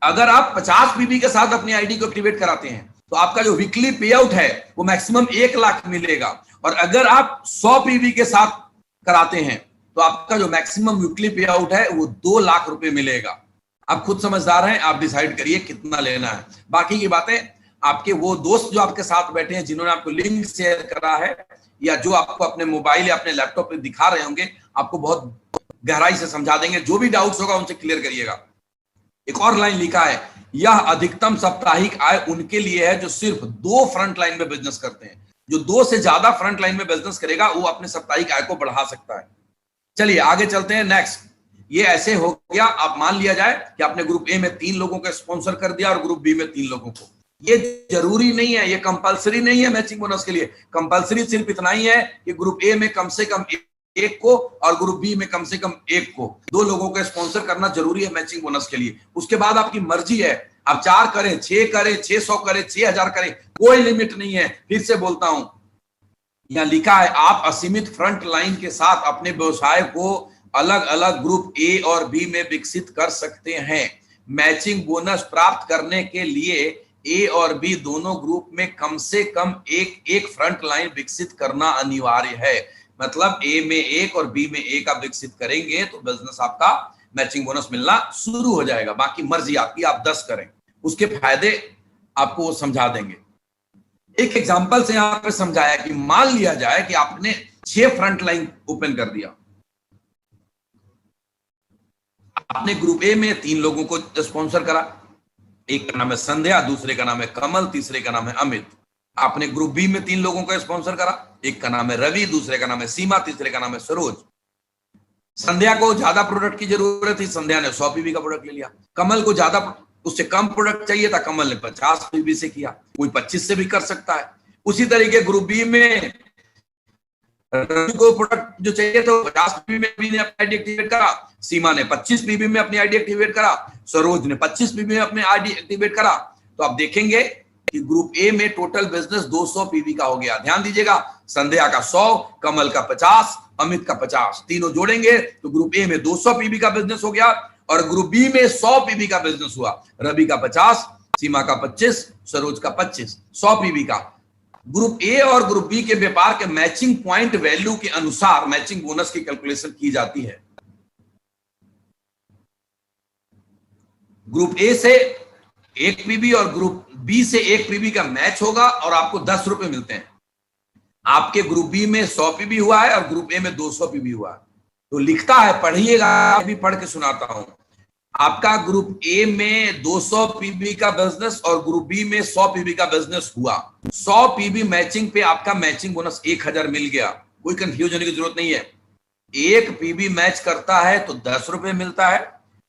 अगर आप 50 पीबी के साथ अपनी आईडी को एक्टिवेट कराते हैं तो आपका जो वीकली पे आउट है वो मैक्सिमम 1 लाख मिलेगा, और अगर आप 100 पीबी के साथ कराते हैं तो आपका जो मैक्सिमम वीकली पे आउट है वो 2 लाख रुपए मिलेगा। आप खुद समझदार हैं, आप डिसाइड करिए कितना लेना है। बाकी की बातें आपके वो दोस्त जो आपके साथ बैठे हैं, जिन्होंने आपको लिंक शेयर करा है, या जो आपको अपने मोबाइल या अपने लैपटॉप पे दिखा रहे होंगे, आपको बहुत गहराई से समझा देंगे। जो भी डाउट्स होगा उनसे क्लियर करिएगा। एक और लाइन लिखा है, यह अधिकतम साप्ताहिक आय उनके लिए है जो सिर्फ 2 फ्रंट लाइन में बिजनेस करते हैं। जो 2 से ज्यादा फ्रंट लाइन में बिजनेस करेगा वो अपने साप्ताहिक आय को बढ़ा सकता है। चलिए आगे चलते हैं। नेक्स्ट, ये ऐसे हो गया, आप मान लिया जाए कि आपने ग्रुप ए में 3 लोगों को स्पॉन्सर कर दिया और ग्रुप बी में 3 लोगों को। ये जरूरी नहीं है, ये कंपलसरी नहीं है मैचिंग बोनस के लिए। कंपलसरी सिर्फ इतना ही है कि ग्रुप ए में कम से कम एक को और ग्रुप बी में कम से कम एक को, 2 लोगों को स्पॉन्सर करना जरूरी है मैचिंग बोनस के लिए। उसके बाद आपकी मर्जी है, आप 4 करें, 6 करें, 600 करें, 6000 करें, कोई लिमिट नहीं है। फिर से बोलता हूं, यहां लिखा है आप असीमित फ्रंट लाइन के साथ अपने व्यवसाय को अलग अलग ग्रुप ए और बी में विकसित कर सकते हैं। मैचिंग बोनस प्राप्त करने के लिए ए और बी दोनों ग्रुप में कम से कम एक फ्रंट लाइन विकसित करना अनिवार्य है। मतलब ए में एक और बी में एक आप विकसित करेंगे तो बिजनेस आपका मैचिंग बोनस मिलना शुरू हो जाएगा। बाकी मर्जी आपकी, आप 10 करें, उसके फायदे आपको वो समझा देंगे। एक एग्जांपल से यहां पे समझाया कि मान लिया जाए कि आपने 6 फ्रंट लाइन ओपन कर दिया। आपने ग्रुप ए में 3 लोगों को स्पॉन्सर करा, एक का नाम है संध्या, दूसरे का नाम है कमल, तीसरे का नाम है अमित। आपने ग्रुप बी में 3 लोगों को स्पॉन्सर करा, एक का नाम है रवि, दूसरे का नाम है सीमा, तीसरे का नाम है सरोज। संध्या को ज्यादा प्रोडक्ट की जरूरत थी, संध्या ने 100 पीवी का प्रोडक्ट ले लिया। कमल को ज्यादा, उससे कम प्रोडक्ट चाहिए था, कमल ने 50 पीवी से किया। कोई 25 से भी कर सकता है। उसी तरीके ग्रुप बी में रवि को प्रोडक्ट जो चाहिए था 50 पीवी में भी ने अपनी आईडी एक्टिवेट करा, सीमा ने 25 पीवी में अपनी आईडी एक्टिवेट करा, सरोज ने 25 पीवी में अपनी आईडी एक्टिवेट करा। तो आप देखेंगे कि ग्रुप ए में टोटल बिजनेस 200 पीवी का हो गया। ध्यान दीजिएगा, संध्या का 100, कमल का 50, अमित का 50, तीनों जोड़ेंगे तो ग्रुप ए में 200 पीवी का बिजनेस हो गया और ग्रुप बी में 100 पीवी का बिजनेस हुआ। रवि का 50, सीमा का 25, सरोज का 25, 100 पीवी का। ग्रुप ए और ग्रुप बी के व्यापार के मैचिंग पॉइंट वैल्यू के अनुसार मैचिंग बोनस की कैलकुलेशन की जाती है। ग्रुप ए से 1 पीवी और ग्रुप बी से 1 पीवी का मैच होगा और आपको 10 रुपए मिलते हैं। आपके ग्रुप बी में 100 पीवी हुआ है और ग्रुप ए में 200 पीवी हुआ है। तो लिखता है, पढ़िएगा, अभी पढ़ के सुनाता हूं। आपका ग्रुप ए में 200 पीवी का बिजनेस और ग्रुप बी में 100 पीवी का बिजनेस हुआ। 100 पीवी मैचिंग पे आपका मैचिंग बोनस 1000 मिल गया। कोई कंफ्यूज होने की जरूरत नहीं है। 1 पीवी मैच करता है तो 10 रुपए मिलता है,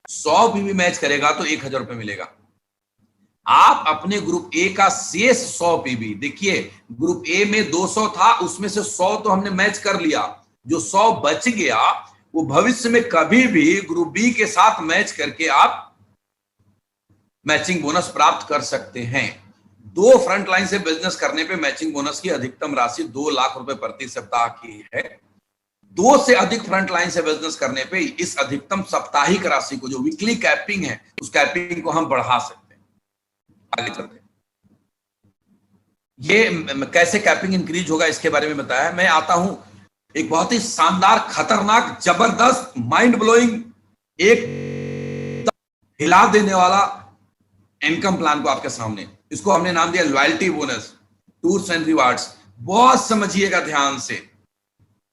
100 पीवी मैच करेगा तो 1000 रुपए मिलेगा। आप अपने ग्रुप ए का शेष 100 पीवी, देखिए ग्रुप ए में 200 था, उसमें से 100 तो हमने मैच कर लिया, जो 100 बच गया वो भविष्य में कभी भी ग्रुप बी के साथ मैच करके आप मैचिंग बोनस प्राप्त कर सकते हैं। 2 फ्रंट लाइन से बिजनेस करने पे मैचिंग बोनस की अधिकतम राशि 2 लाख रुपए प्रति सप्ताह की है। 2 से अधिक फ्रंट लाइन से बिजनेस करने पे इस अधिकतम साप्ताहिक राशि को, जो वीकली कैपिंग है, उस कैपिंग को हम बढ़ा सकते हैं। आगे चलते हैं। ये कैसे कैपिंग इंक्रीज होगा इसके बारे में बताया। मैं आता हूं एक बहुत ही शानदार, खतरनाक, जबरदस्त, माइंड ब्लोइंग, एक हिला देने वाला इनकम प्लान को आपके सामने। इसको हमने नाम दिया loyalty bonus, tours and rewards. बहुत समझिएगा ध्यान से,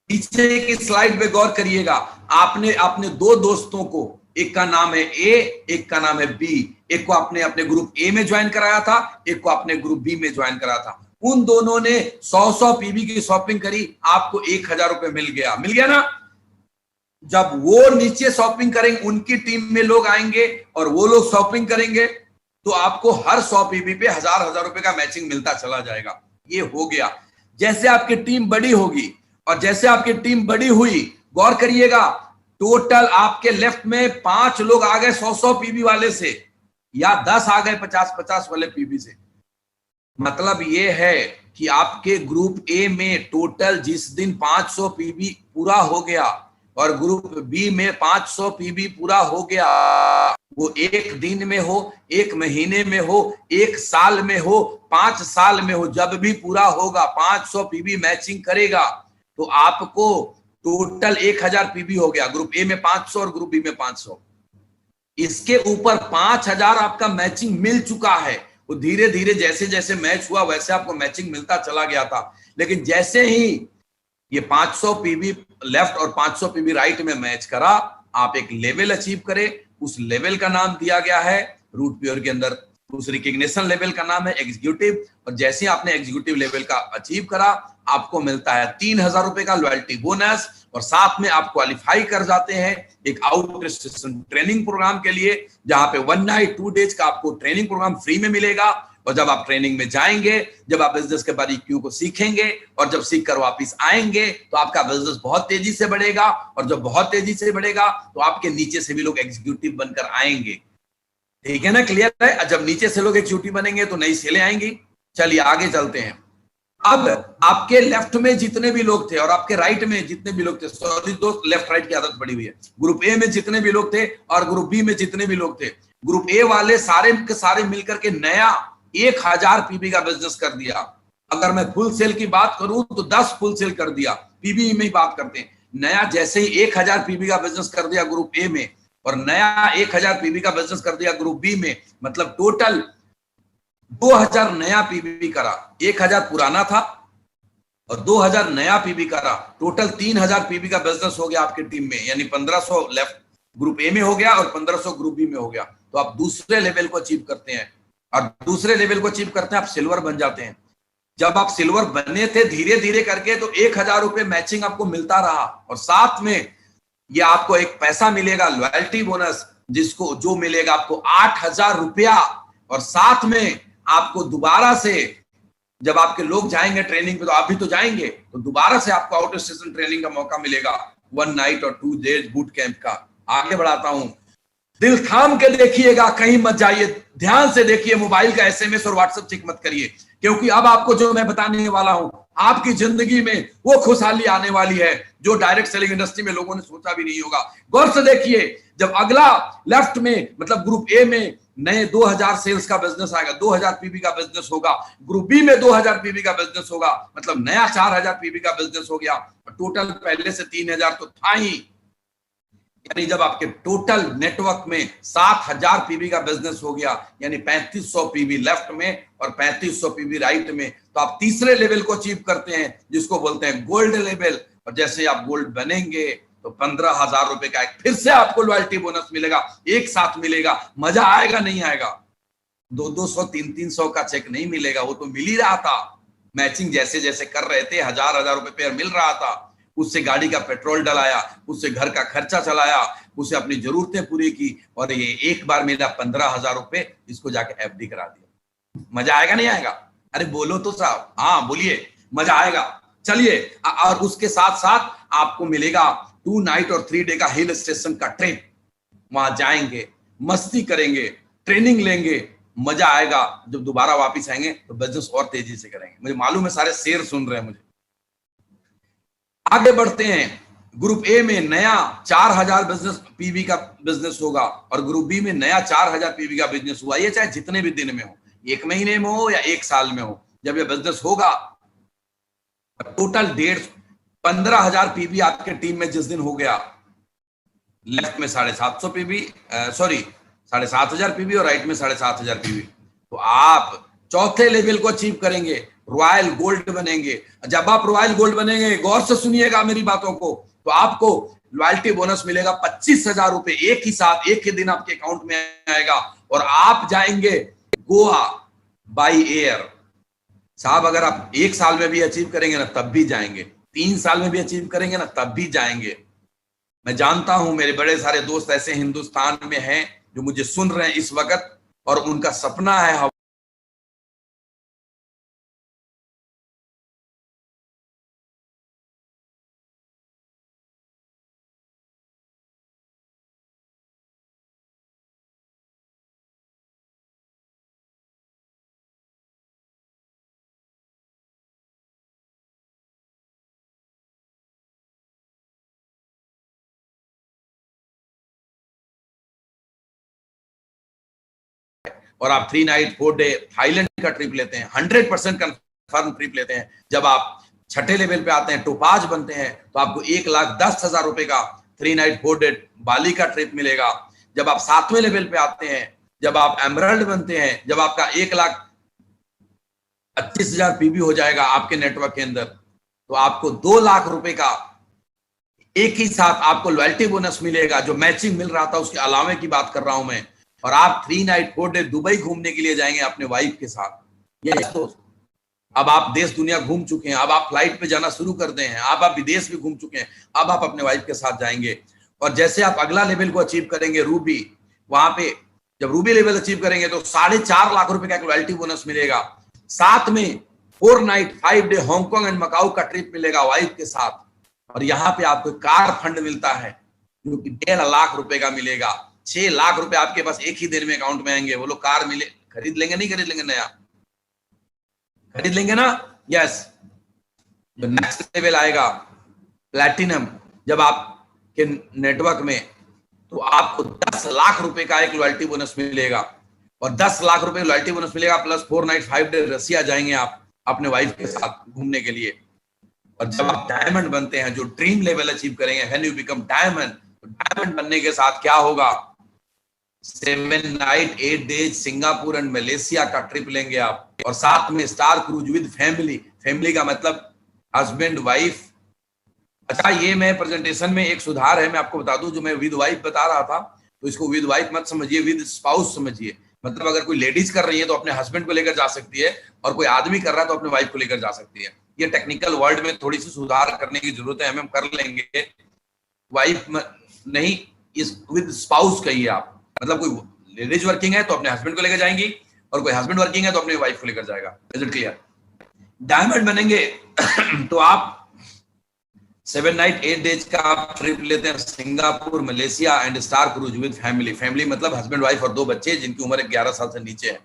पीछे की स्लाइड पे गौर करिएगा। आपने अपने 2 दोस्तों को, एक का नाम है ए, एक का नाम है बी, एक को आपने अपने ग्रुप ए में ज्वाइन कराया था, एक को आपने ग्रुप बी में ज्वाइन कराया था। उन दोनों ने 100 पीवी की शॉपिंग करी, आपको 1000 रुपए मिल गया ना। जब वो नीचे शॉपिंग करेंगे, उनकी टीम में लोग आएंगे और वो लोग शॉपिंग करेंगे तो आपको हर 100 पीवी पे 1000 रुपए का मैचिंग मिलता चला जाएगा। ये हो गया। जैसे आपकी टीम बड़ी होगी और जैसे आपकी टीम बड़ी हुई, गौर करिएगा, टोटल आपके लेफ्ट में 5 लोग आ गए 100 पीवी वाले से, या 10 आ गए 50 वाले पीवी से। मतलब ये है कि आपके ग्रुप ए में टोटल जिस दिन 500 पीवी पूरा हो गया और ग्रुप बी में 500 पीवी पूरा हो गया, वो 1 दिन में हो, 1 महीने में हो, 1 साल में हो, 5 साल में हो, जब भी पूरा होगा 500 पीवी मैचिंग करेगा तो आपको टोटल 1000 पीवी हो गया। ग्रुप ए में 500 और ग्रुप बी में 500। इसके ऊपर 5000 आपका मैचिंग मिल चुका है। वो धीरे धीरे जैसे जैसे मैच हुआ वैसे आपको मैचिंग मिलता चला गया था। लेकिन जैसे ही ये 500 पीवी लेफ्ट और 500 पीवी राइट में मैच करा, आप एक लेवल अचीव करे। उस लेवल का नाम दिया गया है रूट प्योर के अंदर, उस रिकग्निशन लेवल का नाम है एग्जीक्यूटिव। और जैसे ही आपने एग्जीक्यूटिव लेवल का अचीव करा, आपको मिलता है 3000 रुपए का लॉयल्टी बोनस और साथ में आप क्वालिफाई कर जाते हैं एक आउट स्टेशन ट्रेनिंग प्रोग्राम के लिए, जहां पे 1 नाइट 2 डेज का आपको ट्रेनिंग प्रोग्राम फ्री में मिलेगा और जब आप ट्रेनिंग में जाएंगे, जब आप बिजनेस के बारीकियों को सीखेंगे और जब सीख कर वापिस आएंगे तो आपका बिजनेस बहुत तेजी से बढ़ेगा, और जब बहुत तेजी से बढ़ेगा तो आपके नीचे से भी लोग एग्जीक्यूटिव बनकर आएंगे। ठीक है ना, क्लियर है? जब नीचे से लोग एग्जीक्यूटिव बनेंगे तो नई सेलें आएंगी। चलिए आगे चलते हैं। अब आपके लेफ्ट में जितने भी लोग थे और आपके राइट में जितने भी लोग थे, सॉरी दोस्त, लेफ्ट राइट की आदत पड़ी हुई है। ग्रुप ए में जितने भी लोग थे और ग्रुप बी में जितने भी लोग थे, ग्रुप ए वाले सारे के सारे मिलकर के नया 1000 पीबी का बिजनेस कर दिया। अगर मैं फुल सेल की बात करूं तो 10 फुल सेल कर दिया, पीबी में ही बात करते हैं। नया जैसे ही 1000 पीबी का बिजनेस कर दिया ग्रुप ए में, और नया 1000 पीबी का बिजनेस कर दिया ग्रुप बी में, मतलब टोटल 2000 नया पीबी करा। 1000 पुराना था और 2000 नया पीबी करा, टोटल 3000 पीबी का बिजनेस हो गया आपकी टीम में। यानी 1500 लेफ्ट ग्रुप ए में हो गया और 1500 ग्रुप बी में हो गया। तो आप दूसरे लेवल को अचीव करते हैं, और दूसरे लेवल को अचीव करते हैं आप सिल्वर बन जाते हैं। जब आप सिल्वर बने थे धीरे धीरे करके तो 1000 रुपए मैचिंग आपको मिलता रहा, और साथ में ये आपको एक पैसा मिलेगा लॉयल्टी बोनस, जिसको जो मिलेगा आपको 8000 रुपया, और साथ में आपको दोबारा से जब आपके लोग जाएंगे ट्रेनिंग पे, तो आप भी तो जाएंगे, तो दोबारा से आपको आउट स्टेशन ट्रेनिंग का मौका मिलेगा 1 नाइट और 2 डेज बूट कैंप का। आगे बढ़ाता हूं, दिल थाम के देखिएगा, कहीं मत जाइए, ध्यान से देखिए, मोबाइल का एसएमएस और व्हाट्सएप चेक मत करिए, क्योंकि अब आपको जो मैं बताने वाला हूं, आपकी जिंदगी में वो खुशहाली आने वाली है जो डायरेक्ट सेलिंग इंडस्ट्री में लोगों ने सोचा भी नहीं होगा। गौर से देखिए, जब अगला लेफ्ट में मतलब ग्रुप ए में नए 2000 सेल्स का बिजनेस आएगा, 2000 पीबी का बिजनेस होगा, ग्रुप बी में 2000 पीबी का बिजनेस होगा, मतलब नया 4000 पीबी का बिजनेस हो गया, टोटल पहले से 3000 तो था ही। यानी जब आपके टोटल नेटवर्क में 7000 पीबी का बिजनेस हो गया, यानी 3500 पीबी लेफ्ट में और 3500 पीबी राइट में, तो आप तीसरे लेवल को अचीव करते हैं जिसको बोलते हैं गोल्ड लेवल। और जैसे आप गोल्ड बनेंगे तो 15,000 रुपए का एक फिर से आपको लॉयल्टी बोनस मिलेगा, एक साथ मिलेगा। मजा आएगा नहीं आएगा? 200 300 का चेक नहीं मिलेगा, वो तो मिल ही रहा था। मैचिंग जैसे जैसे कर रहे थे 1000 रुपए पेयर मिल रहा था, उससे गाड़ी का पेट्रोल डलाया, उससे घर का खर्चा चलाया, उससे अपनी जरूरतें पूरी की, और ये एक बार मिला 15,000 रुपए, इसको जाके एफडी करा दिया। मजा आएगा नहीं आएगा? अरे बोलो तो साहब, हाँ बोलिए, मजा आएगा। चलिए, और उसके साथ साथ आपको मिलेगा 2 नाइट और 3 डे का हिल स्टेशन का ट्रिप। वहां जाएंगे, मस्ती करेंगे, ट्रेनिंग लेंगे, मजा आएगा। जब दोबारा वापस आएंगे तो बिजनेस और तेजी से करेंगे। मुझे मालूम है सारे शेर सुन रहे हैं मुझे। आगे बढ़ते हैं। ग्रुप ए में नया 4000 बिजनेस पीबी का बिजनेस होगा, और ग्रुप बी में नया 4000 पीबी का बिजनेस हुआ। ये चाहे जितने भी दिन में हो, 1 महीने में हो या 1 साल में हो, जब ये बिजनेस होगा टोटल 15,000 पीबी आपके टीम में जिस दिन हो गया, लेफ्ट में 750 पीबी, सॉरी 7,500 पीबी और राइट में 7,500 पीबी, तो आप चौथे लेवल को अचीव करेंगे, रॉयल गोल्ड बनेंगे। जब आप रॉयल गोल्ड बनेंगे, गौर से सुनिएगा मेरी बातों को, तो आपको लॉयल्टी बोनस मिलेगा 25,000 रुपए एक ही साथ, एक ही दिन आपके अकाउंट में आएगा, और आप जाएंगे गोवा बाई एयर। साहब अगर आप 1 साल में भी अचीव करेंगे ना तब भी जाएंगे, 3 साल में भी अचीव करेंगे ना तब भी जाएंगे। मैं जानता हूं मेरे बड़े सारे दोस्त ऐसे हिंदुस्तान में हैं जो मुझे सुन रहे हैं इस वक्त, और उनका सपना है और आप 3 नाइट 4 डे थाईलैंड का ट्रिप लेते हैं, 100% कंफर्म ट्रिप लेते हैं। जब आप छठे लेवल पे आते हैं, टोपाज बनते हैं, तो आपको 1,10,000 रुपए का 3 नाइट 4 डे बाली का ट्रिप मिलेगा। जब आप 7वें लेवल पे आते हैं, जब आप एमरल्ड बनते हैं, जब आपका 1,25,000 पीबी हो जाएगा आपके नेटवर्क के अंदर, तो आपको 2 लाख रुपए का एक ही साथ आपको लॉयल्टी बोनस मिलेगा। जो मैचिंग मिल रहा था उसके अलावे की बात कर रहा हूं मैं। और आप 3 नाइट 4 डे दुबई घूमने के लिए जाएंगे अपने वाइफ के साथ। ये दोस्त, अब आप देश दुनिया घूम चुके हैं, अब आप फ्लाइट पे जाना शुरू कर दे हैं, अब आप विदेश भी घूम चुके हैं, अब आप अपने वाइफ के साथ जाएंगे। और जैसे आप अगला लेवल को अचीव करेंगे रूबी, वहां पे जब रूबी लेवल अचीव करेंगे तो 4.5 लाख रुपए का एक लॉयल्टी बोनस मिलेगा। साथ में 4 night 5 day Hong Kong and Macau का ट्रिप मिलेगा वाइफ के साथ। और यहाँ पे आपको कार फंड मिलता है जो कि 1.5 लाख रुपए का मिलेगा। 6 लाख रुपए आपके पास एक ही दिन में अकाउंट में आएंगे। वो लोग कार मिले, खरीद लेंगे नहीं खरीद लेंगे, नया खरीद लेंगे ना? यस। जो नेक्स्ट लेवल आएगा प्लैटिनम, जब आपके नेटवर्क में, तो आपको 10 लाख रुपए का एक लॉयल्टी बोनस मिलेगा। और 10 लाख रुपए लॉयल्टी बोनस मिलेगा प्लस 4 नाइट 5 डे रसिया जाएंगे आप अपने वाइफ के साथ घूमने के लिए। और जब आप डायमंड बनते हैं, जो ड्रीम लेवल अचीव करेंगे, व्हेन यू बिकम डायमंड, तो डायमंड बनने के साथ क्या होगा? 7 night 8 days Singapore and Malaysia का ट्रिप लेंगे आप। और साथ में star cruise with family. Family का मतलब हस्बैंड वाइफ। अच्छा, ये मैं प्रेजेंटेशन में एक सुधार है, मैं आपको बता दूं। जो मैं विद वाइफ बता रहा था, तो इसको विद वाइफ मत समझिए, विद स्पाउस समझिए। मतलब अगर कोई लेडीज कर रही है तो अपने हस्बैंड को लेकर जा सकती है, और कोई आदमी कर रहा है तो अपने वाइफ को लेकर जा सकती है। ये टेक्निकल वर्ड में थोड़ी सी सुधार करने की जरूरत है, हम कर लेंगे। वाइफ नहीं, इस विद स्पाउस कहिए आप। मतलब कोई लेडीज वर्किंग है तो अपने हस्बैंड को लेकर जाएंगी, और कोई हस्बैंड वर्किंग है तो अपने वाइफ को लेकर जाएगा। Is it clear? डायमंड बनेंगे तो आप 7 नाइट 8 डेज का आप ट्रिप लेते हैं Singapore, Malaysia and star cruise with family. Family मतलब हस्बैंड वाइफ और 2 बच्चे जिनकी उम्र 11 साल से नीचे है।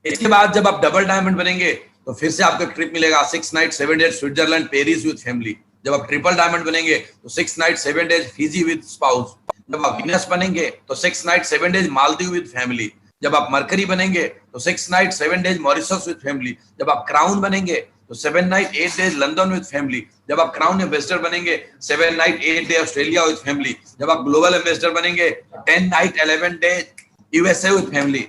इसके बाद जब आप डबल डायमंड बनेंगे तो फिर से आपको एक ट्रिप मिलेगा 6 night 7 days Switzerland Paris with family. जब आप ट्रिपल डायमंड बनेंगे तो 6 night 7 days Fiji with spouse. जब आप वीनस बनेंगे तो 6 night 7 days Maldives with family. जब आप मरकरी बनेंगे तो 6 night 7 days Mauritius with family. जब आप क्राउन बनेंगे तो 7 night 8 days London with family. जब आप क्राउन एम्बेसडर बनेंगे 7 night 8 day Australia with family. जब आप ग्लोबल एम्बेसडर बनेंगे 10 night 11 days USA with family.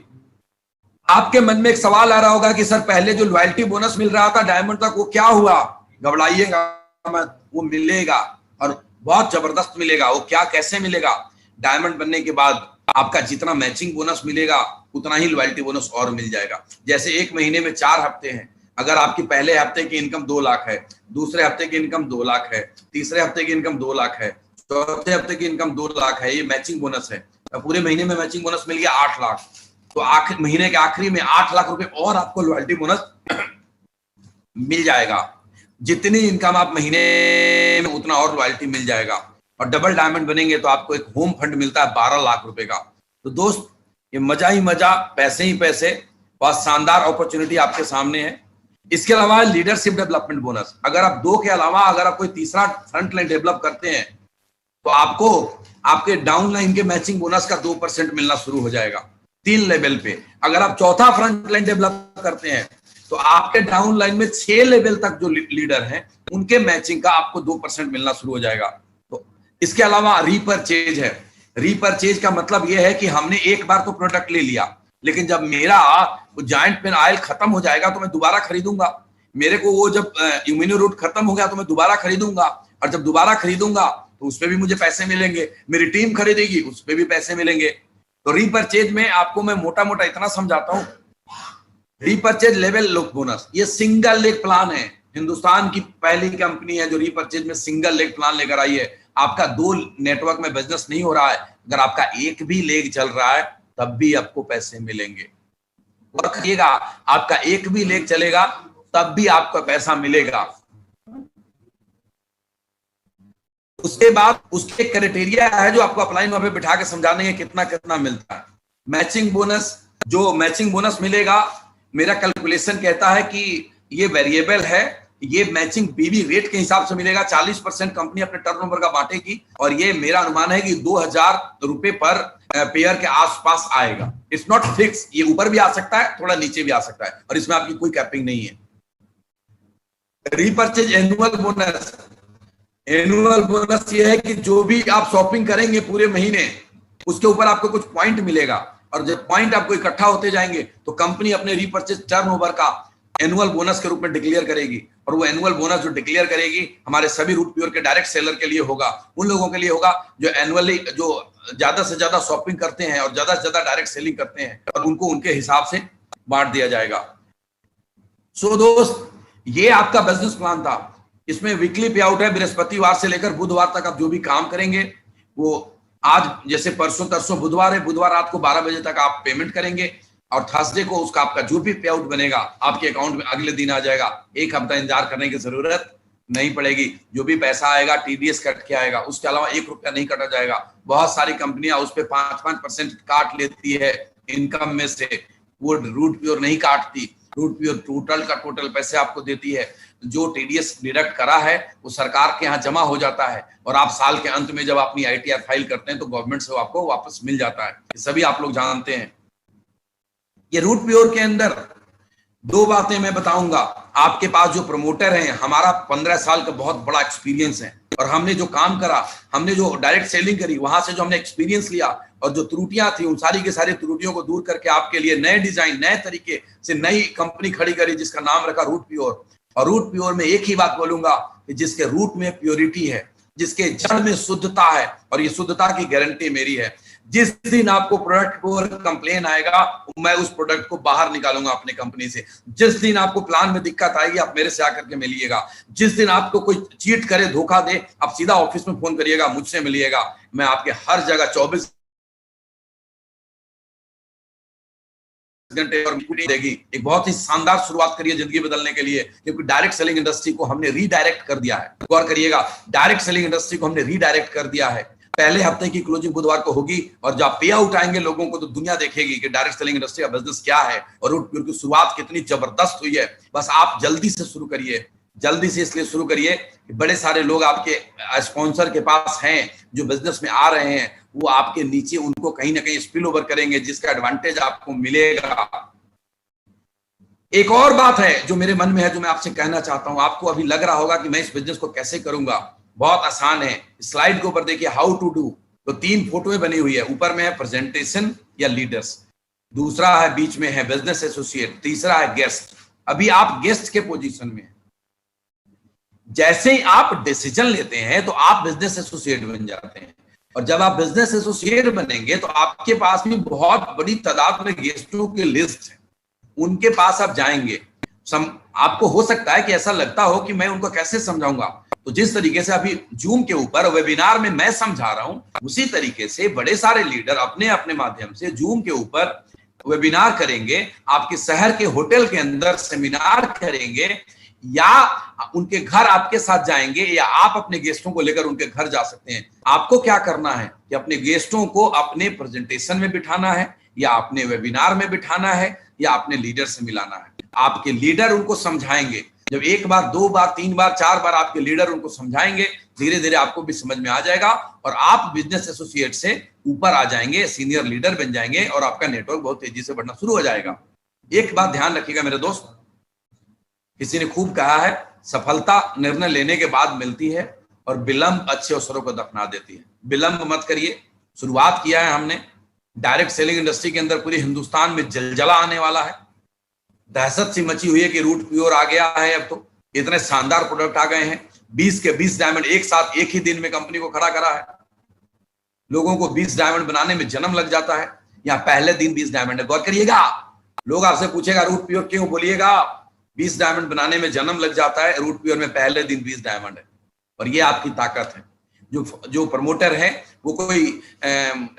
आपके मन में एक सवाल आ रहा होगा कि सर पहले जो लॉयल्टी बोनस मिल रहा था डायमंड तक, वो क्या हुआ? घबराइएगा मत, वो मिलेगा और बहुत जबरदस्त मिलेगा। वो क्या, कैसे मिलेगा? डायमंड बनने के बाद आपका जितना मैचिंग बोनस मिलेगा उतना ही लॉयल्टी बोनस और मिल जाएगा। जैसे एक महीने में 4 हफ्ते हैं, अगर आपकी पहले हफ्ते की इनकम 2 लाख है, दूसरे हफ्ते की इनकम 2 लाख है, तीसरे हफ्ते की इनकम 2 लाख है, चौथे हफ्ते की इनकम 2 लाख है, ये मैचिंग बोनस है। तो पूरे महीने में मैचिंग बोनस मिल गया 8 लाख। तो आखिर महीने के आखिरी में 8 लाख रुपए और आपको लॉयल्टी बोनस मिल जाएगा। जितनी इनकम आप महीने में उतना और लॉयल्टी मिल जाएगा। और डबल डायमंड बनेंगे तो आपको एक होम फंड मिलता है 12 लाख रुपए का। तो दोस्त, ये मजा ही मजा, पैसे ही पैसे, बहुत शानदार अपॉर्चुनिटी आपके सामने है। इसके अलावा लीडरशिप डेवलपमेंट बोनस। अगर आप 2 के अलावा अगर आप कोई तीसरा फ्रंट लाइन डेवलप करते हैं तो आपको आपके डाउन लाइन के मैचिंग बोनस का 2% मिलना शुरू हो जाएगा 3 लेवल पे। अगर आप चौथा फ्रंट लाइन डेवलप करते हैं तो आपके डाउन लाइन में 6 लेवल तक जो लीडर हैं उनके मैचिंग का आपको 2% मिलना शुरू हो जाएगा। तो इसके अलावा रीपरचेज है। रीपरचेज का मतलब यह है कि हमने एक बार तो प्रोडक्ट ले लिया, लेकिन जब मेरा जायंट पेन ऑयल खत्म हो जाएगा तो मैं दोबारा खरीदूंगा। मेरे को वो जब इम्यूनो रूट खत्म हो गया तो मैं दोबारा खरीदूंगा, और जब दोबारा खरीदूंगा तो उसपे भी मुझे पैसे मिलेंगे। मेरी टीम खरीदेगी, उसपे भी पैसे मिलेंगे। तो रीपरचेज में आपको मैं मोटा मोटा इतना समझाता हूं। रीपरचेज लेवल लुक बोनस, ये सिंगल लेग प्लान है। हिंदुस्तान की पहली कंपनी है जो रीपरचेज में सिंगल लेग प्लान लेकर आई है। आपका 2 नेटवर्क में बिजनेस नहीं हो रहा है, अगर आपका एक भी लेग चल रहा है तब भी आपको पैसे मिलेंगे। और कहिएगा, आपका एक भी लेग चलेगा तब भी आपका पैसा मिलेगा। उसके बाद उसके क्राइटेरिया है जो आपको अप्लाई वहां पे बिठा के समझा देंगे कितना कितना मिलता है। मैचिंग बोनस, जो मैचिंग बोनस मिलेगा, मेरा कैलकुलेशन कहता है कि ये वेरिएबल है। ये मैचिंग बीबी रेट के हिसाब से मिलेगा। 40% कंपनी अपने टर्नओवर का बांटेगी, और ये मेरा अनुमान है कि 2000 रुपए पर पेयर के आसपास आएगा। इट्स नॉट फिक्स, ये ऊपर भी आ सकता है, थोड़ा नीचे भी आ सकता है, और इसमें आपकी कोई कैपिंग नहीं है। Repurchase annual bonus, annual bonus ये है कि जो भी आप शॉपिंग करेंगे पूरे महीने, उसके ऊपर आपको कुछ पॉइंट मिलेगा, और जब पॉइंट आपको इकट्ठा होते जाएंगे तो कंपनी अपने रीपरचेज टर्नओवर का एनुअल बोनस के रूप में डिक्लेयर करेगी। और वो एनुअल बोनस जो डिक्लेयर करेगी हमारे सभी रूट प्योर के डायरेक्ट सेलर के लिए होगा। उन लोगों के लिए होगा जो एनुअली, जो ज्यादा से ज्यादा शॉपिंग करते हैं और ज्यादा से ज्यादा डायरेक्ट सेलिंग करते हैं, और उनको उनके हिसाब से बांट दिया जाएगा। सो दोस्त, ये आपका बिजनेस प्लान था। इसमें वीकली पे आउट है। बृहस्पतिवार से लेकर बुधवार तक आप जो भी काम करेंगे वो आज जैसे परसों तरसों बुधवार है, बुधवार रात को 12 बजे तक आप पेमेंट करेंगे और थर्सडे को उसका आपका जो भी पे आउट बनेगा आपके अकाउंट में अगले दिन आ जाएगा। एक हफ्ता इंतजार करने की जरूरत नहीं पड़ेगी। जो भी पैसा आएगा टीडीएस कट के आएगा, उसके अलावा 1 रुपया नहीं कटा जाएगा। बहुत सारी कंपनियां उस पर 5-5% काट लेती है इनकम में से, वो रूट प्योर नहीं काटती। रूट प्योर टोटल का टोटल पैसे आपको देती है। जो टीडीएस डिडक्ट करा है वो सरकार के यहाँ जमा हो जाता है और आप साल के अंत में जब अपनी आईटीआर फाइल करते हैं तो गवर्नमेंट से आपको वापस मिल जाता है। ये सभी आप लोग जानते हैं। ये रूट प्योर के अंदर 2 बातें मैं बताऊंगा। आपके पास जो प्रमोटर हैं, हमारा 15 साल का बहुत बड़ा एक्सपीरियंस है और हमने जो काम करा, हमने जो डायरेक्ट सेलिंग करी, वहां से जो हमने एक्सपीरियंस लिया और जो त्रुटियां थी उन सारी की सारी त्रुटियों को दूर करके आपके लिए नए डिजाइन, नए तरीके से नई कंपनी खड़ी करी जिसका नाम रखा रूट प्योर। और रूट प्योर में एक ही बात बोलूंगा कि जिसके रूट में प्योरिटी है, जिसके जड़ में शुद्धता है, और ये शुद्धता की गारंटी मेरी है। जिस दिन आपको प्रोडक्ट को कंप्लेन आएगा मैं उस प्रोडक्ट को बाहर निकालूंगा अपने कंपनी से। जिस दिन आपको प्लान में दिक्कत आएगी आप मेरे से आकर के मिलिएगा। जिस दिन आपको कोई चीट करे, धोखा दे, आप सीधा ऑफिस में फोन करिएगा, मुझसे मिलिएगा। मैं आपके हर जगह 24 घंटे और देगी। एक बहुत ही शानदार शुरुआत करिए जिंदगी बदलने के लिए, क्योंकि डायरेक्ट सेलिंग इंडस्ट्री को हमने रीडायरेक्ट कर दिया है। गौर करिएगा, डायरेक्ट सेलिंग इंडस्ट्री को हमने रीडायरेक्ट कर दिया है। पहले हफ्ते की क्लोजिंग बुधवार को होगी और जब पे आउट आएंगे लोगों को तो दुनिया देखेगी कि डायरेक्ट सेलिंग इंडस्ट्री का बिजनेस क्या है और रूट प्योर की शुरुआत कितनी जबरदस्त हुई है। बस आप जल्दी से शुरू करिए, जल्दी से इसलिए शुरू करिए कि बड़े सारे लोग आपके स्पॉन्सर के पास हैं जो बिजनेस में आ रहे हैं, वो आपके नीचे उनको कहीं ना कहीं स्पिल ओवर करेंगे जिसका एडवांटेज आपको मिलेगा। एक और बात है जो मेरे मन में है, जो मैं आपसे कहना चाहता हूं। आपको अभी लग रहा होगा कि मैं इस बिजनेस को कैसे करूंगा, बहुत आसान है। स्लाइड के ऊपर देखिए हाउ टू डू, तो 3 फोटोएं बनी हुई है। ऊपर में है प्रेजेंटेशन या लीडर्स, दूसरा है बीच में है बिजनेस एसोसिएट, तीसरा है गेस्ट। अभी आप गेस्ट के पोजीशन में हैं। जैसे ही आप डिसीजन लेते हैं तो आप बिजनेस एसोसिएट बन जाते हैं, और जब आप बिजनेस एसोसिएट बनेंगे तो आपके पास भी बहुत बड़ी तादाद में गेस्टों की लिस्ट है, उनके पास आप जाएंगे। आपको हो सकता है कि ऐसा लगता हो कि मैं उनको कैसे समझाऊंगा, तो जिस तरीके से अभी जूम के ऊपर वेबिनार में मैं समझा रहा हूं, उसी तरीके से बड़े सारे लीडर अपने अपने माध्यम से जूम के ऊपर वेबिनार करेंगे, आपके शहर के होटल के अंदर सेमिनार करेंगे, या उनके घर आपके साथ जाएंगे, या आप अपने गेस्टों को लेकर उनके घर जा सकते हैं। आपको क्या करना है कि अपने गेस्टों को अपने प्रेजेंटेशन में बिठाना है, या अपने वेबिनार में बिठाना है, या अपने लीडर से मिलाना है। आपके लीडर उनको समझाएंगे। जब 1 बार 2 बार 3 बार 4 बार आपके लीडर उनको समझाएंगे, धीरे धीरे आपको भी समझ में आ जाएगा और आप बिजनेस एसोसिएट से ऊपर आ जाएंगे, सीनियर लीडर बन जाएंगे और आपका नेटवर्क बहुत तेजी से बढ़ना शुरू हो जाएगा। एक बात ध्यान रखिएगा मेरे दोस्त, किसी ने खूब कहा है, सफलता निर्णय लेने के बाद मिलती है और विलंब अच्छे अवसरों को दफना देती है। विलंब मत करिए। शुरुआत किया है हमने, डायरेक्ट सेलिंग इंडस्ट्री के अंदर पूरे हिंदुस्तान में जलजला आने वाला है। दहशत सी मची हुई है कि रूट प्योर आ गया है। अब तो इतने शानदार प्रोडक्ट आ गए हैं, 20 के 20 डायमंड एक साथ एक ही दिन में कंपनी को खड़ा करा है। लोगों को 20 डायमंड बनाने में जन्म लग जाता है, या पहले दिन 20 डायमंड है। गौर करिएगा, लोग आपसे पूछेगा रूट प्योर क्यों, बोलिएगा 20 डायमंड बनाने में जन्म लग जाता है, रूट प्योर में पहले दिन 20 डायमंड है। और ये आपकी ताकत है। जो प्रमोटर है वो कोई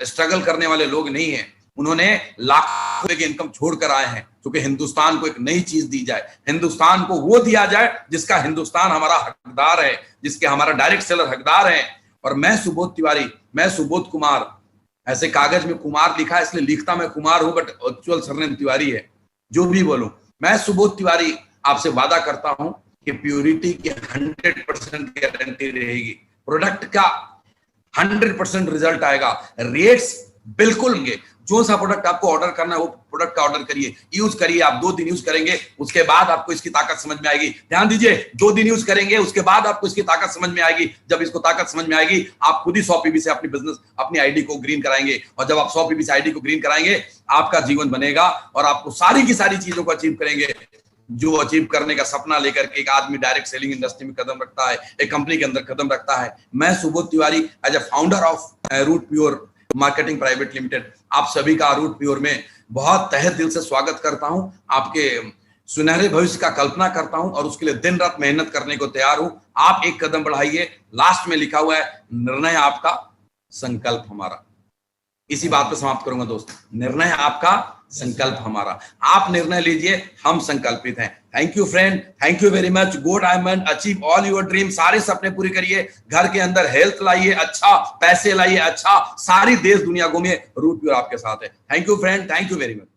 स्ट्रगल करने वाले लोग नहीं है, उन्होंने लाखों रुपए की इनकम छोड़ कर आए हैं, क्योंकि हिंदुस्तान को एक नई चीज दी जाए, हिंदुस्तान को वो दिया जाए जिसका हिंदुस्तान हमारा हकदार है, जिसके हमारा डायरेक्ट सेलर हकदार है। और मैं सुबोध तिवारी, मैं सुबोध कुमार, ऐसे कागज में कुमार लिखा है इसलिए लिखता मैं कुमार हूं, बट एक्चुअल सरनेम तिवारी है। जो भी बोलूं, मैं सुबोध तिवारी आपसे वादा करता हूं कि प्योरिटी की 100% गारंटी रहेगी, प्रोडक्ट का 100% रिजल्ट आएगा, रेट्स बिल्कुल होंगे। जो सा प्रोडक्ट आपको ऑर्डर करना है वो प्रोडक्ट का ऑर्डर करिए, यूज करिए। आप 2 दिन यूज करेंगे, उसके बाद आपको इसकी ताकत समझ में आएगी। ध्यान दीजिए, 2 दिन यूज करेंगे, उसके बाद आपको इसकी ताकत समझ में आएगी। जब इसको ताकत समझ में आएगी, आप खुद ही 100 पीबी से अपनी बिजनेस, अपनी आईडी को ग्रीन कराएंगे, और जब आप 100 पीबी से आईडी को ग्रीन कराएंगे, आपका जीवन बनेगा और आपको सारी की सारी चीजों को अचीव करेंगे जो अचीव करने का सपना लेकर के एक आदमी डायरेक्ट सेलिंग इंडस्ट्री में कदम रखता है, एक कंपनी के अंदर कदम रखता है। मैं Subodh Tiwari, as a founder of root Pure Marketing private Limited, आप सभी का रूट प्योर में बहुत तहे दिल से स्वागत करता हूं। आपके सुनहरे भविष्य का कल्पना करता हूं और उसके लिए दिन रात मेहनत करने को तैयार हूं। आप एक कदम बढ़ाइए, लास्ट में लिखा हुआ है निर्णय आपका, संकल्प हमारा। इसी बात पर समाप्त करूंगा दोस्त, निर्णय आपका, संकल्प हमारा। आप निर्णय लीजिए, हम संकल्पित हैं। Thank you friend, thank you very much. Go diamond, achieve all your dream. सारे सपने पूरे करिए, घर के अंदर हेल्थ लाइए, अच्छा पैसे लाइए, अच्छा सारी देश दुनिया घूमिए। रूट प्योर आपके साथ है। Thank you friend, thank you very much.